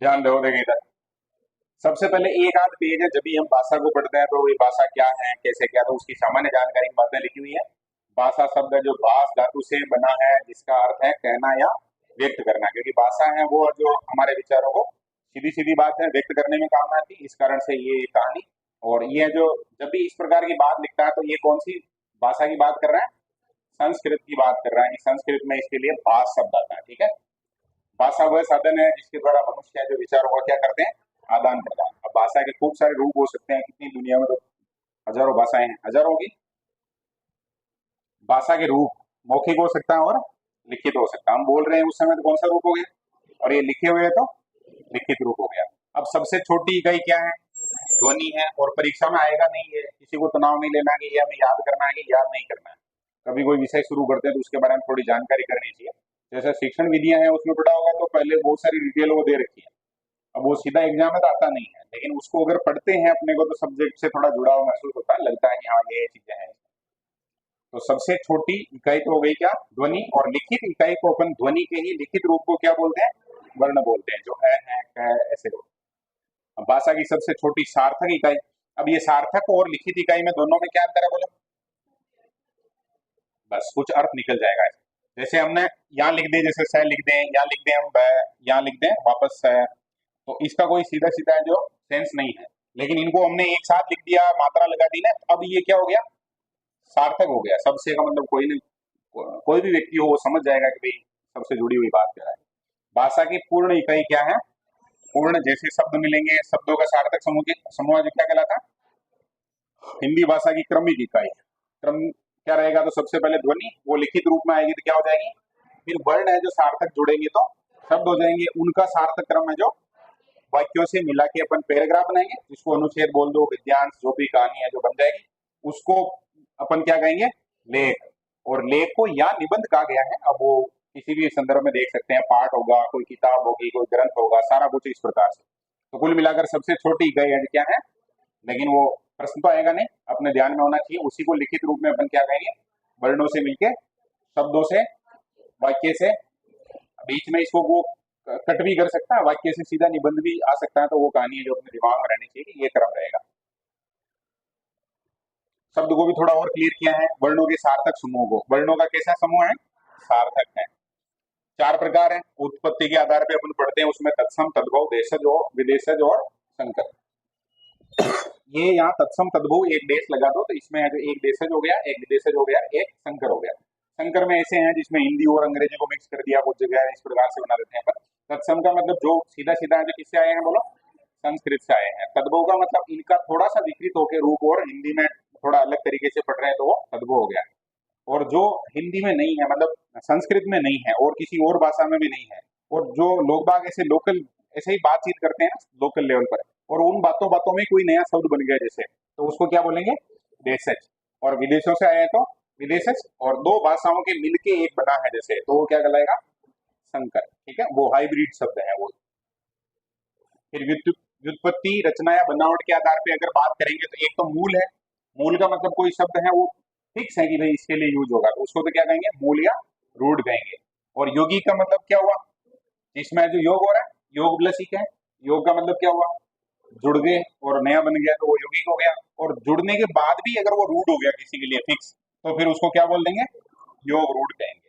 ध्यान दो, देखिए इधर सबसे पहले एक आध पेज है, जब भी हम भाषा को पढ़ते हैं तो ये भाषा क्या है कैसे क्या, तो उसकी सामान्य जानकारी की बातें लिखी हुई है। भाषा शब्द है जो भाष धातु से बना है, जिसका अर्थ है कहना या व्यक्त करना, क्योंकि भाषा है वो जो हमारे विचारों को सीधी सीधी बात है व्यक्त करने में काम आती है, इस कारण से ये कहानी। और ये जो जब भी इस प्रकार की बात लिखता है तो ये कौन सी भाषा की बात कर रहा है? संस्कृत की बात कर रहा है। संस्कृत में इसके लिए भाष शब्द आता है, ठीक है। भाषा वह साधन है जिसके द्वारा मनुष्य है जो विचारों का क्या करते हैं, आदान प्रदान। अब भाषा के खूब सारे रूप हो सकते हैं, कितनी दुनिया में तो हजारों भाषाएं हैं, हजारों की भाषा के रूप। मौखिक हो सकता है और लिखित हो सकता है। हम बोल रहे हैं उस समय तो कौन सा रूप हो गया, और ये लिखे हुए है तो लिखित रूप हो गया। अब सबसे छोटी इकाई क्या है? ध्वनि है। और परीक्षा में आएगा नहीं, है किसी को तनाव नहीं लेना कि ये हमें याद करना है कि याद नहीं करना है। कभी कोई विषय शुरू करते हैं तो उसके बारे में थोड़ी जानकारी करनी चाहिए। जैसे शिक्षण विधियां हैं उसमें पढ़ा होगा तो पहले बहुत सारी डिटेल वो दे रखी है। अब वो सीधा एग्जाम में तो आता नहीं है, लेकिन उसको अगर पढ़ते हैं अपने को तो सब्जेक्ट से थोड़ा जुड़ाव महसूस होता है, लगता है कि हाँ ये चीजें हैं। तो सबसे छोटी इकाई तो हो गई क्या? ध्वनि। और लिखित इकाई को अपन ध्वनि के ही लिखित रूप को क्या बोलते हैं? वर्ण बोलते हैं, जो है क ऐसे लोग। अब भाषा की सबसे छोटी सार्थक इकाई। अब ये सार्थक और लिखित इकाई में दोनों में क्या अंतर है बोलो? बस कुछ अर्थ निकल जाएगा ऐसे। जैसे हमने यहाँ लिख दे, जैसे स लिख दें, यहाँ लिख दें हम ब, यहाँ लिख दें वापस स, तो इसका कोई सीधा सीधा जो सेंस नहीं है। लेकिन इनको हमने एक साथ लिख दिया, मात्रा लगा दी ना, अब ये क्या हो गया? सार्थक हो गया। सबसे का मतलब कोई नहीं, कोई भी व्यक्ति हो वो समझ जाएगा कि भाई सबसे जुड़ी हुई बात क्या है। भाषा की पूर्ण इकाई क्या है? पूर्ण जैसे शब्द मिलेंगे, शब्दों का सार्थक समूह के समूह जो क्या कहलाता है? हिंदी भाषा की क्रमिक इकाई। क्रम क्या रहेगा? तो सबसे पहले ध्वनि, वो लिखित रूप में आएगी तो क्या हो जाएगी? फिर वर्ण है जो सार्थक जुड़ेंगे तो शब्द हो जाएंगे। उनका सार्थक क्रम है जो वाक्यों से मिला के अपन पैराग्राफ बनाएंगे, जिसको अनुच्छेद बोल दो, विद्यांश, जो भी कहानी है जो बन जाएगी उसको अपन क्या कहेंगे? लेख। और लेख को या निबंध कहा गया है। अब वो किसी भी संदर्भ में देख सकते हैं, पाठ होगा, कोई किताब होगी, कोई ग्रंथ होगा, सारा कुछ इस प्रकार से। तो कुल मिलाकर सबसे छोटी इकाई है क्या है? लेकिन वो प्रश्न तो आएगा नहीं, अपने ध्यान में होना चाहिए। उसी को लिखित रूप में अपन क्या कहेंगे? वर्णों से मिलके, शब्दों से, वाक्य से। बीच में इसको वो कट भी कर सकता है, वाक्य से सीधा निबंध भी आ सकता है। तो वो कहानी है जो अपने दिमाग में रहनी चाहिए कि ये क्रम रहेगा। शब्द को भी थोड़ा और क्लियर किया है। वर्णों के सार्थक समूह को, वर्णों का कैसा समूह है? सार्थक है। चार प्रकार है। उत्पत्ति के आधार पे अपन पढ़ते हैं, उसमें तत्सम, तद्भव, देशज और विदेशज और संकर। ये यहाँ तत्सम तद्भव एक देश लगा दो तो इसमें है जो एक देशज हो गया, एक विदेशज हो गया, एक संकर हो गया। संकर में ऐसे हैं जिसमें हिंदी और अंग्रेजी को मिक्स कर दिया, कुछ जगह इस प्रकार से बना देते हैं। पर तत्सम का मतलब जो सीधा सीधा है, जो किससे आए हैं बोलो? संस्कृत से आए हैं। तद्भव का मतलब इनका थोड़ा सा विकृत होकर रूप और हिंदी में थोड़ा अलग तरीके से पढ़ रहे हैं तो वो तद्भव हो गया। और जो हिंदी में नहीं है, मतलब संस्कृत में नहीं है और किसी और भाषा में भी नहीं है, और जो लोग बाग ऐसे लोकल ऐसे ही बातचीत करते हैं लोकल लेवल पर, और उन बातों बातों में कोई नया शब्द बन गया जैसे, तो उसको क्या बोलेंगे? देशज। और विदेशों से आए हैं तो विदेशज। और दो भाषाओं के मिलके एक बना है जैसे, तो वो क्या कहलाएगा? संकर। ठीक है, वो हाइब्रिड शब्द है वो। फिर व्युत्पत्ति, रचना या बनावट के आधार पे अगर बात करेंगे तो एक तो मूल है। मूल का मतलब कोई शब्द है वो फिक्स है कि भाई इसके लिए यूज होगा, तो उसको तो क्या कहेंगे? मूल या रूट कहेंगे। और योगी का मतलब क्या हुआ? इसमें जो योग हो रहा है, योग प्लस ही है। योग का मतलब क्या हुआ? जुड़ गए और नया बन गया तो वो यौगिक हो गया। और जुड़ने के बाद भी अगर वो रूट हो गया किसी के लिए फिक्स, तो फिर उसको क्या बोल देंगे? योग रूट कहेंगे।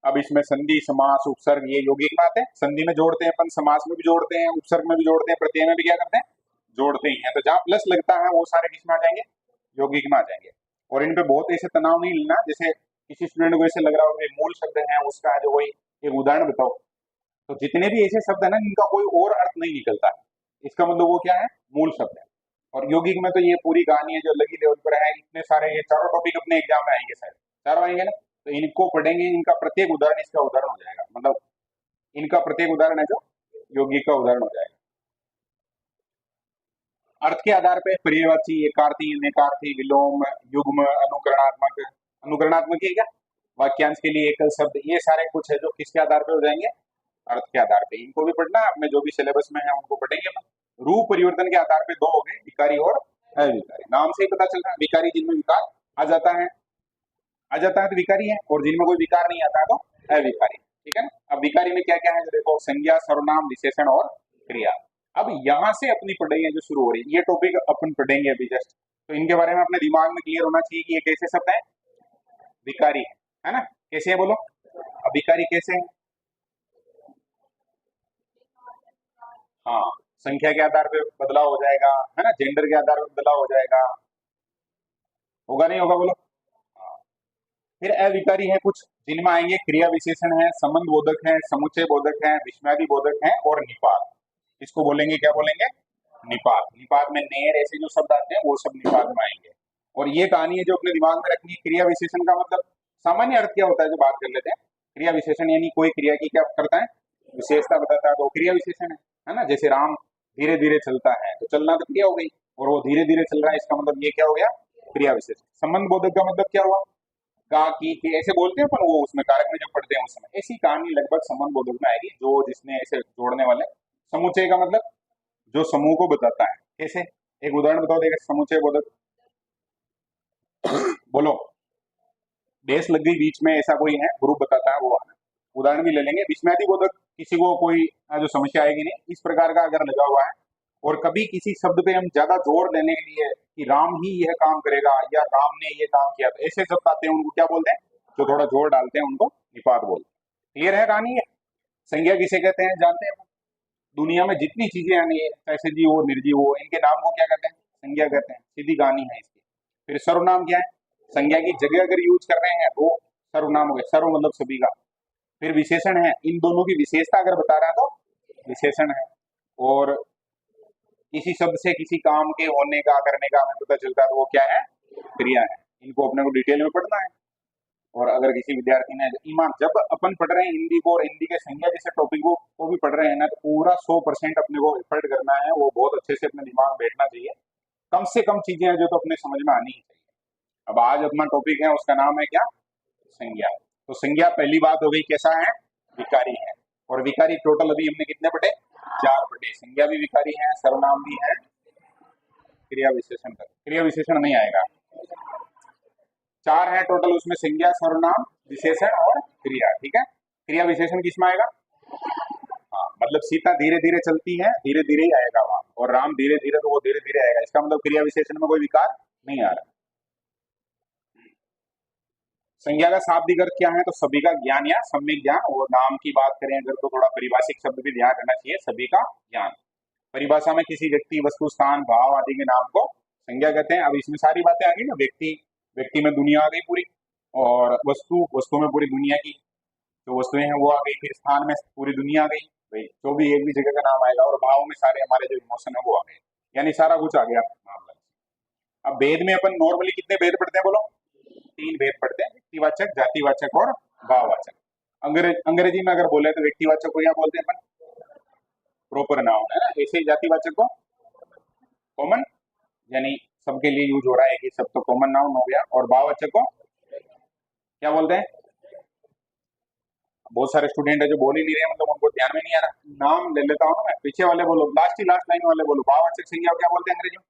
अब इसमें संधि, समास, उपसर्ग ये यौगिक में आते हैं। संधि में जोड़ते हैं अपन, समास में भी जोड़ते हैं, उपसर्ग में भी जोड़ते हैं, प्रत्यय में भी क्या करते हैं? जोड़ते ही हैं। तो जहां प्लस लगता है वो सारे किस में आ जाएंगे? यौगिक में आ जाएंगे। और इन पे बहुत ऐसे तनाव नहीं लेना, जैसे किसी स्टूडेंट को ऐसे लग रहा हो कि मूल शब्द है उसका जो वही एक उदाहरण बताओ, तो जितने भी ऐसे शब्द है ना इनका कोई और अर्थ नहीं निकलता है, इसका मतलब वो क्या है? मूल शब्द है। और यौगिक में तो ये पूरी कहानी है जो अलग ही लेवल पर है। इतने सारे ये चारों टॉपिक अपने एग्जाम में आएंगे, शायद चारों आएंगे ना, तो इनको पढ़ेंगे, इनका प्रत्येक उदाहरण इसका उदाहरण हो जाएगा। मतलब इनका प्रत्येक उदाहरण है जो यौगिक का उदाहरण हो जाएगा। अर्थ के आधार पे पर्यायवाची, एकार्थी, नेकार्थी, विलोम, युग्म, अनुकरणात्मक। अनुकरणात्मक है क्या? वाक्यांश के लिए एकल शब्द, ये सारे कुछ है जो किसके आधार पे हो जाएंगे? अर्थ के आधार पे। इनको भी पढ़ना है, अपने जो भी सिलेबस में है उनको पढ़ेंगे अपन। रूप परिवर्तन के आधार पे दो हो गए, विकारी और अविकारी। नाम से ही पता चल रहा है, विकारी जिनमें विकार आ जाता है, आ जाता है तो विकारी है, और जिनमें कोई विकार नहीं आता है तो अविकारी। ठीक है ना। अब विकारी में क्या क्या है जो देखो, संज्ञा, सर्वनाम, विशेषण और क्रिया। अब यहाँ से अपनी पढ़ाई है जो शुरू हो रही है, ये टॉपिक अपन पढ़ेंगे अभी जस्ट, तो इनके बारे में अपने दिमाग में क्लियर होना चाहिए कि ये कैसे शब्द है, विकारी है ना? कैसे है बोलो? अब विकारी कैसे है? हाँ, संख्या के आधार पे बदलाव हो जाएगा, है ना, जेंडर के आधार पे बदलाव हो जाएगा, होगा नहीं होगा बोलो? हाँ। फिर अविकारी है कुछ, जिनमें आएंगे क्रिया विशेषण है, संबंध बोधक है, समुच्चय बोधक है, विस्मयादि बोधक है और निपात। इसको बोलेंगे, क्या बोलेंगे? निपात। निपात में नेर ऐसे जो शब्द आते हैं वो सब निपात में आएंगे। और ये कहानी है जो अपने दिमाग में रखनी है। क्रिया विशेषण का मतलब सामान्य अर्थ क्या होता है जो बात कर लेते हैं। क्रिया विशेषण यानी कोई क्रिया की क्या करता है, विशेषता बताता है, तो क्रिया विशेषण है ना? जैसे राम धीरे धीरे चलता है, तो चलना तो क्रिया हो गई, और वो धीरे धीरे चल रहा है, इसका मतलब ये क्या हो गया, क्रिया विशेषण। संबंध बोधक का मतलब क्या हुआ, का की के ऐसे बोलते हैं अपन, वो उसमें कारक में जो पढ़ते हैं उस समय, ऐसी कहानी लगभग संबंध बोधक में आएगी, जो जिसने ऐसे जोड़ने वाले। समुच्चय का मतलब जो समूह को बताता है। कैसे, एक उदाहरण बताओ देगा समुच्चय बोधक, बोलो। बेस लग गई बीच में, ऐसा कोई है ग्रुप बताता है वो आना। उदाहरण भी ले लेंगे, विस्मयादि बोधक किसी को कोई जो समस्या आएगी नहीं, इस प्रकार का अगर लगा हुआ है, और कभी किसी शब्द पे हम ज्यादा जोर देने के लिए कि राम ही यह काम करेगा या राम ने ये काम किया, तो ऐसे शब्द आते हैं, उनको क्या बोलते हैं, जो थोड़ा जोर डालते हैं उनको निपात बोलते हैं। क्लियर है कहानी है? संज्ञा किसे कहते हैं जानते हैं? दुनिया में जितनी चीजें आनी है, चाहे सजीव हो निर्जीव हो, इनके नाम को क्या कहते हैं, संज्ञा कहते हैं। सीधी कहानी है इसकी। फिर सर्वनाम क्या है, संज्ञा की जगह अगर यूज कर रहे हैं तो सर्वनाम हो गया, सर्व मतलब सभी का। फिर विशेषण है, इन दोनों की विशेषता अगर बता रहा है तो विशेषण है। और किसी शब्द से किसी काम के होने का करने का हमें पता चलता है तो वो क्या है, क्रिया है। इनको अपने को डिटेल में पढ़ना है। और अगर किसी विद्यार्थी ने ईमान, जब अपन पढ़ रहे हैं हिंदी को और हिंदी के संज्ञा जैसे टॉपिक को भी पढ़ रहे हैं ना, तो पूरा 100% अपने को एफर्ट करना है, वो बहुत अच्छे से अपने दिमाग में बैठना चाहिए। कम से कम चीजें हैं जो तो अपने समझ में आनी ही चाहिए। अब आज अपना टॉपिक है, उसका नाम है क्या, संज्ञा। तो संज्ञा पहली बात हो गई, कैसा है, विकारी है। और विकारी टोटल अभी हमने कितने पढ़े, 4 पढ़े। संज्ञा भी विकारी है, सर्वनाम भी है, क्रिया विशेषण का, क्रिया विशेषण नहीं आएगा। 4 है टोटल, उसमें संज्ञा, सर्वनाम, विशेषण और क्रिया। ठीक है, क्रिया विशेषण किसमें आएगा? हाँ, मतलब सीता धीरे धीरे चलती है, धीरे धीरे ही आएगा वहां, और राम धीरे धीरे, तो वो धीरे धीरे आएगा। इसका मतलब क्रिया विशेषण में कोई विकार नहीं आ रहा। संज्ञा का शाब्दिक अर्थ क्या है, तो सभी का ज्ञान या सम्यक ज्ञान। और नाम की बात करें अगर, तो थोड़ा परिभाषिक शब्द भी ध्यान रखना चाहिए, सभी का ज्ञान। परिभाषा में किसी व्यक्ति, वस्तु, स्थान, भाव आदि के नाम को संज्ञा कहते हैं। अब इसमें सारी बातें आ गई ना, व्यक्ति, व्यक्ति में दुनिया आ गई पूरी, और वस्तु, वस्तु में पूरी दुनिया की जो वस्तुएं हैं वो आ गई। फिर स्थान में पूरी दुनिया आ गई भाई, जो भी एक भी जगह का नाम आएगा। और भाव में सारे हमारे जो इमोशन है वो आ गए, यानी सारा कुछ आ गया मामला। अब वेद में अपन नॉर्मली कितने वेद पढ़ते हैं बोलो? 3 भेद पढ़ते हैं, व्यक्तिवाचक, जातिवाचक और भाववाचक। अंग्रेजी में अगर बोले तो व्यक्तिवाचक को क्या बोलते हैं अपन, प्रॉपर नाउन, है ना। ऐसे ही जातिवाचक को कॉमन, यानी सबके लिए यूज हो रहा है कि सब, तो कॉमन नाउन हो गया। और भाववाचक को क्या बोलते हैं? बहुत सारे स्टूडेंट है जो बोल ही नहीं रहे, मतलब उनको ध्यान में नहीं आ रहा। नाम ले लेता हूँ ना मैं, पीछे वाले बोलो, लास्ट लाइन वाले बोलो। भाववाचक संज्ञा क्या बोलते हैं अंग्रेजी में?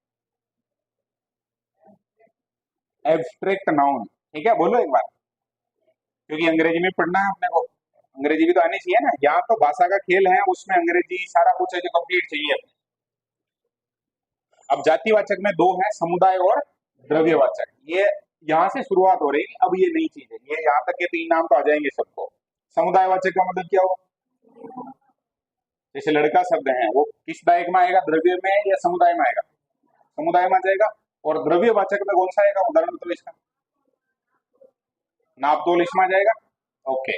Abstract noun. ठीक है, बोलो एक बार, क्योंकि अंग्रेजी में पढ़ना है अपने को, अंग्रेजी भी तो आनी चाहिए ना। यहाँ तो भाषा का खेल है, उसमें अंग्रेजी सारा कुछ है जो कंप्लीट चाहिए। अब जातिवाचक में 2 है, समुदाय और द्रव्यवाचक। ये यहाँ से शुरुआत हो रही है, अब ये नई चीज है, ये यहाँ तक के 3 नाम तो आ जाएंगे सबको। समुदायवाचक का मतलब क्या हो, जैसे लड़का शब्द है, वो किस दायक में आएगा, द्रव्य में या समुदाय में आएगा? समुदाय में आ जाएगा। और द्रव्यवाचक में कौन सा आएगा, उदाहरण तो इसका नापतोल, इसमें आ जाएगा। ओके।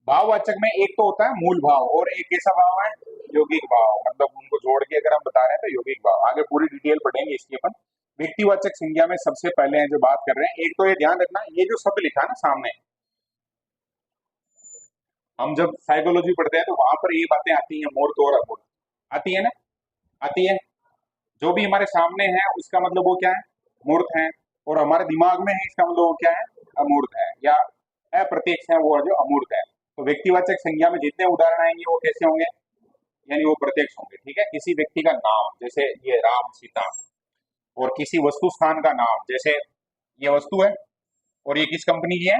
भाववाचक में एक तो होता है मूल भाव, और एक कैसा भाव है, यौगिक भाव। मतलब उनको जोड़ के अगर हम बता रहे हैं तो यौगिक भाव। आगे पूरी डिटेल पढ़ेंगे इसकी अपन। व्यक्तिवाचक संज्ञा में सबसे पहले हैं जो बात कर रहे हैं, एक तो ये ध्यान रखना, ये जो शब्द लिखा है ना सामने, हम जब साइकोलॉजी पढ़ते हैं तो वहां पर ये बातें आती हैं, मूर्त और अमूर्त आती है ना, आती है। जो भी हमारे सामने है उसका मतलब वो क्या है, मूर्त है। और हमारे दिमाग में है, इसका मतलब वो क्या है, अमूर्त है, या अप्रत्यक्ष है, वो जो अमूर्त है। तो व्यक्तिवाचक संज्ञा में जितने उदाहरण आएंगे वो कैसे होंगे, यानी वो प्रत्यक्ष होंगे। ठीक है, किसी व्यक्ति का नाम, जैसे ये राम सीता। और किसी वस्तु स्थान का नाम, जैसे ये वस्तु है और ये किस कंपनी की है,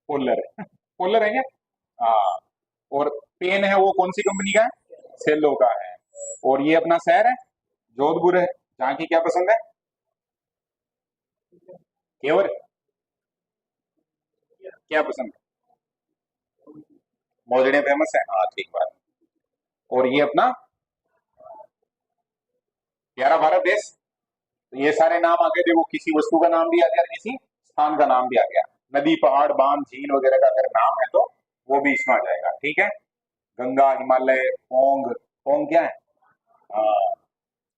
पोलर है। पोलर है क्या? हाँ। और पेन है, वो कौन सी कंपनी का है, सेलो का है। और ये अपना शहर है जोधपुर है, जहाँ की क्या पसंद है? केवल क्या पसंद है? मोजड़े फेमस है, हाँ ठीक बात। और ये अपना प्यारा भारत देश। तो ये सारे नाम आ गए, देखो किसी वस्तु का नाम भी आ गया, किसी स्थान का नाम भी आ गया। नदी पहाड़ बांध झील वगैरह का अगर नाम है तो वो भी इसमें आ जाएगा, ठीक है। गंगा हिमालय पोंग, पोंग क्या है? हाँ,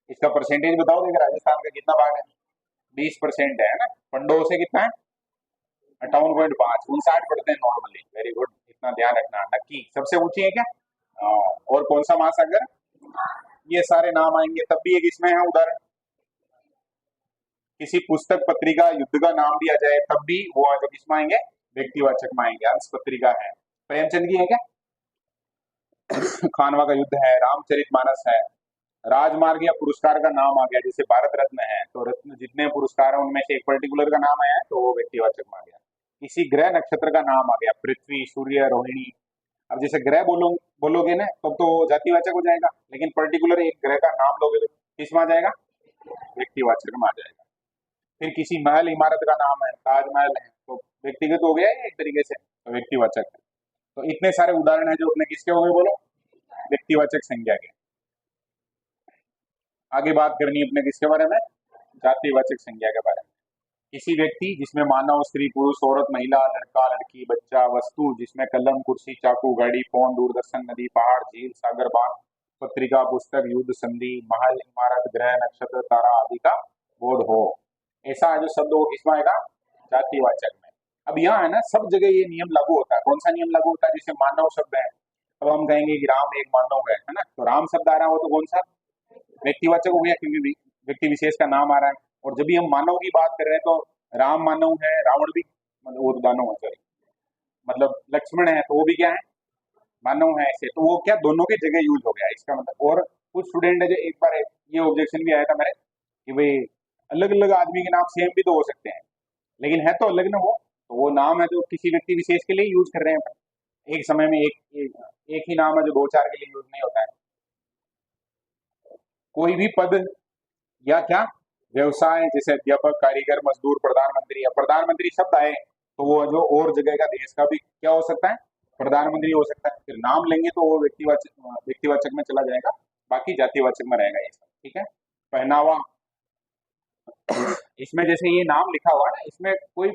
इसका परसेंटेज बताओ, देखिए राजस्थान का कितना भाग है? 20% है ना। पंडों से कितना है? 58.5, 59 पड़ते हैं नॉर्मली। वेरी गुड, इतना ध्यान रखना। नक्की सबसे ऊंची है क्या? हाँ, और कौन सा महासागर? ये सारे नाम आएंगे, तब भी एक इसमें है उदाहरण। किसी पुस्तक पत्रिका युद्ध का नाम दिया जाए तब भी वो जो किसमें आएंगे? व्यक्तिवाचक में आएंगे। हंस पत्रिका है, प्रेमचंद की है क्या? खानवा का युद्ध है, रामचरितमानस है। राजमार्ग या पुरस्कार का नाम आ गया, जैसे भारत रत्न है तो रत्न जितने पुरस्कार है उनमें से एक पर्टिकुलर का नाम आया है तो वो व्यक्तिवाचक में आ गया। किसी ग्रह नक्षत्र का नाम आ गया, पृथ्वी सूर्य रोहिणी। अब जैसे ग्रह बोलोगे ना तब तो जातिवाचक हो जाएगा, लेकिन पर्टिकुलर एक ग्रह का नाम लोगे तो किसमें आ जाएगा? व्यक्तिवाचक में आ जाएगा। फिर किसी महल इमारत का नाम है, ताजमहल है, तो व्यक्तिगत हो गया है एक तरीके से, तो व्यक्तिवाचक है। तो इतने सारे उदाहरण है जो अपने किसके हो गए बोलो? व्यक्तिवाचक संज्ञा के। आगे बात करनी है अपने किसके बारे में? जातिवाचक संज्ञा के बारे में। किसी व्यक्ति जिसमें मानव स्त्री पुरुष औरत महिला लड़का लड़की बच्चा वस्तु, जिसमें कलम कुर्सी चाकू गाड़ी फोन दूरदर्शन नदी पहाड़ झील सागर बांध पत्रिका पुस्तक युद्ध संधि महल इमारत ग्रह नक्षत्र तारा आदि का बोध हो, ऐसा जो शब्द हो किसमें आएगा? जातिवाचक में। अब यहाँ है ना, सब जगह ये नियम लागू होता है। कौन सा नियम लागू होता है? जैसे मानव शब्द है, अब हम कहेंगे कि राम एक मानव है ना, तो राम शब्द आ रहा हो तो कौन सा? व्यक्तिवाचक हो गया, क्योंकि व्यक्ति विशेष का नाम आ रहा है। और जब भी हम मानव की बात कर रहे हैं तो राम मानव है, रावण भी मतलब वो दानव है, सॉरी, मतलब लक्ष्मण है तो वो भी क्या है? मानव है। ऐसे तो वो क्या दोनों की जगह यूज हो गया इसका मतलब। और कुछ स्टूडेंट है जो एक बार ये ऑब्जेक्शन भी आया था मेरे कि भाई अलग अलग आदमी के नाम सेम भी तो हो सकते हैं, लेकिन है तो अलग ना वो। तो वो नाम है जो किसी व्यक्ति विशेष के लिए यूज कर रहे हैं अपन। एक समय में एक ही नाम है जो दो चार के लिए यूज नहीं होता है। कोई भी पद या क्या व्यवसाय, जैसे अध्यापक कारीगर मजदूर प्रधानमंत्री। अब प्रधानमंत्री शब्द आए तो वो जो और जगह का देश का भी क्या हो सकता है? प्रधानमंत्री हो सकता है। फिर नाम लेंगे तो वो व्यक्तिवाचक में चला जाएगा, बाकी जातिवाचक में रहेगा ये सब, ठीक है। पहनावा, इसमें जैसे ये नाम लिखा हुआ है ना, इसमें कोई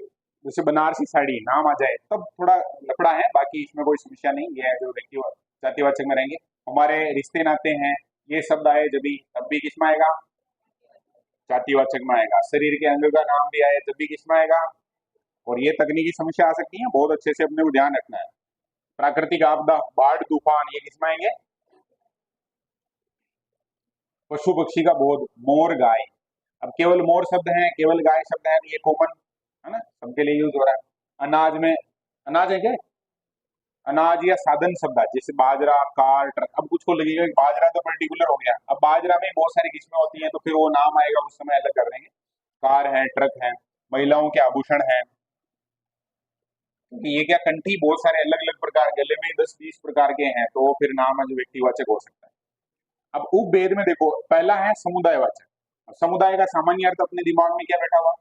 जैसे बनारसी साड़ी नाम आ जाए तब थोड़ा लफड़ा है, बाकी इसमें कोई समस्या नहीं। ये है जो व्यक्ति जातिवाचक में रहेंगे। हमारे रिश्ते नाते हैं, ये शब्द आए जब भी तब भी किसमें आएगा? जातिवाचक में आएगा। शरीर के अंग का नाम भी आए जब भी किसमें आएगा? और ये तकनीकी समस्या आ सकती है, बहुत अच्छे से अपने को ध्यान रखना है। प्राकृतिक आपदा बाढ़ तूफान ये किसमें आएंगे? पशु पक्षी का बोध, मोर गाय। अब केवल मोर शब्द है केवल गाय शब्द है, ये कॉमन है ना, सबके लिए यूज हो रहा है। अनाज में, अनाज है क्या? अनाज या साधन शब्द है, जैसे बाजरा कार ट्रक। अब कुछ को लगेगा कि बाजरा तो पर्टिकुलर हो गया, अब बाजरा में बहुत सारी किस्में होती हैं तो फिर वो नाम आएगा उस समय अलग कर देंगे। कार है ट्रक है। महिलाओं के आभूषण है, क्योंकि ये क्या कंठी बहुत सारे अलग अलग प्रकार, गले में 10-20 प्रकार के हैं, तो वो फिर नाम है जो व्यक्तिवाचक हो सकता है। अब उपभेद में देखो, पहला है समुदायवाचक। अब समुदाय का सामान्य अर्थ अपने दिमाग में क्या बैठा हुआ?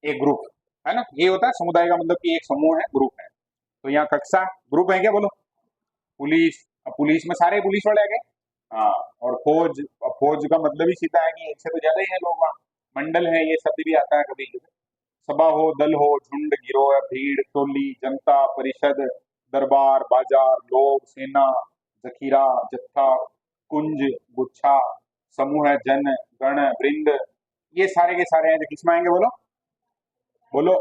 एक ग्रुप, है ना। ये होता है समुदाय का मतलब कि एक समूह है, ग्रुप है। तो यहाँ कक्षा ग्रुप है क्या बोलो? पुलिस, अब पुलिस में सारे पुलिस वाले आ गए। हाँ, और फौज, अब फौज का मतलब ही सीधा है कि एक से तो ज्यादा ही है लोग वहाँ। मंडल है, ये शब्द भी आता है कभी कभी। सभा हो दल हो झुंड गिरोह भीड़ टोली जनता परिषद दरबार बाजार लोग सेना जखीरा जत्था कुंज गुच्छा समूह जन गण वृंद, ये सारे के सारे हैं जो किसमें आएंगे बोलो? बोलो,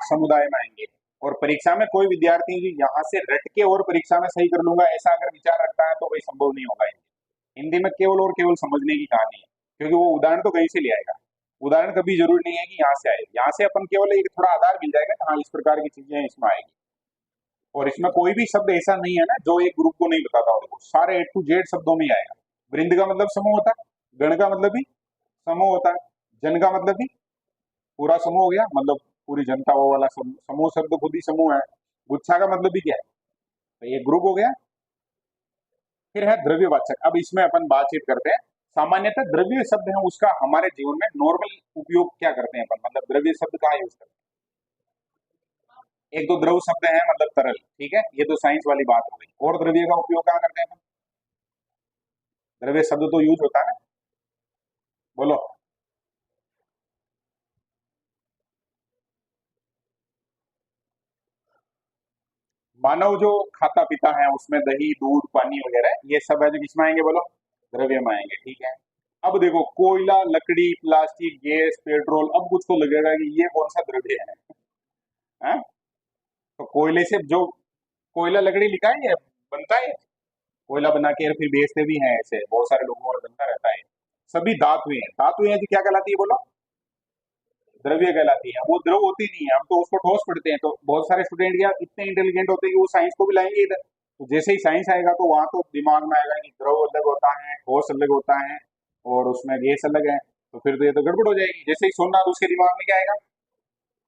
समुदाय में आएंगे। और परीक्षा में कोई विद्यार्थी भी यहाँ से रट के और परीक्षा में सही कर लूंगा ऐसा अगर विचार रखता है तो वही संभव नहीं होगा। हिंदी में केवल और केवल समझने की कहानी है, क्योंकि वो उदाहरण तो कहीं से ले आएगा। उदाहरण कभी जरूरी नहीं है कि यहाँ से आए, यहाँ से अपन केवल एक थोड़ा आधार मिल जाएगा कि हाँ इस प्रकार की चीजें इसमें आएगी। और इसमें कोई भी शब्द ऐसा नहीं है ना जो एक ग्रुप को नहीं बताता हो, देखो सारे A to Z शब्दों में ही आएगा। वृंद का मतलब समूह होता है, गण का मतलब भी समूह होता है, जन का मतलब भी पूरा समूह हो गया, मतलब पूरी जनता वो वाला समूह, समूह शब्द खुद ही समूह है। गुच्छा का मतलब भी क्या है? तो ये ग्रुप हो गया। फिर है द्रव्यवाचक। अब इसमें अपन बातचीत करते हैं। सामान्यतः द्रव्य शब्द है उसका हमारे जीवन में नॉर्मल उपयोग क्या करते हैं अपन, मतलब द्रव्य शब्द कहाँ यूज करते हैं? एक तो द्रव शब्द है मतलब तरल, ठीक है, ये तो साइंस वाली बात हो गई। और द्रव्य का उपयोग कहाँ करते हैं अपन? द्रव्य शब्द तो यूज होता है ना, बोलो। मानव जो खाता पीता है उसमें दही दूध पानी वगैरह ये सब है जो किसमें आएंगे बोलो? द्रव्य में आएंगे, ठीक है। अब देखो कोयला लकड़ी प्लास्टिक गैस पेट्रोल, अब कुछ को लगेगा कि ये कौन सा द्रव्य है? तो कोयले से जो कोयला लकड़ी लिखा है ये बनता है, कोयला बना के फिर बेचते भी हैं, ऐसे बहुत सारे लोगों और बनता रहता है। सभी धातुएं हैं, धातुएं जो क्या कहलाती है बोलो? द्रव्य कहलाती है। वो द्रव होती नहीं है, हम तो उसको ठोस पढ़ते हैं। तो बहुत सारे स्टूडेंट क्या इतने इंटेलिजेंट होते हैं कि वो साइंस को भी लाएंगे इधर। तो जैसे ही साइंस आएगा तो वहां तो दिमाग में आएगा कि द्रव अलग होता है ठोस अलग होता है और उसमें गैस अलग है। तो फिर तो ये तो गड़बड़ हो जाएगी। जैसे ही सुनना तो उसके दिमाग में क्या आएगा?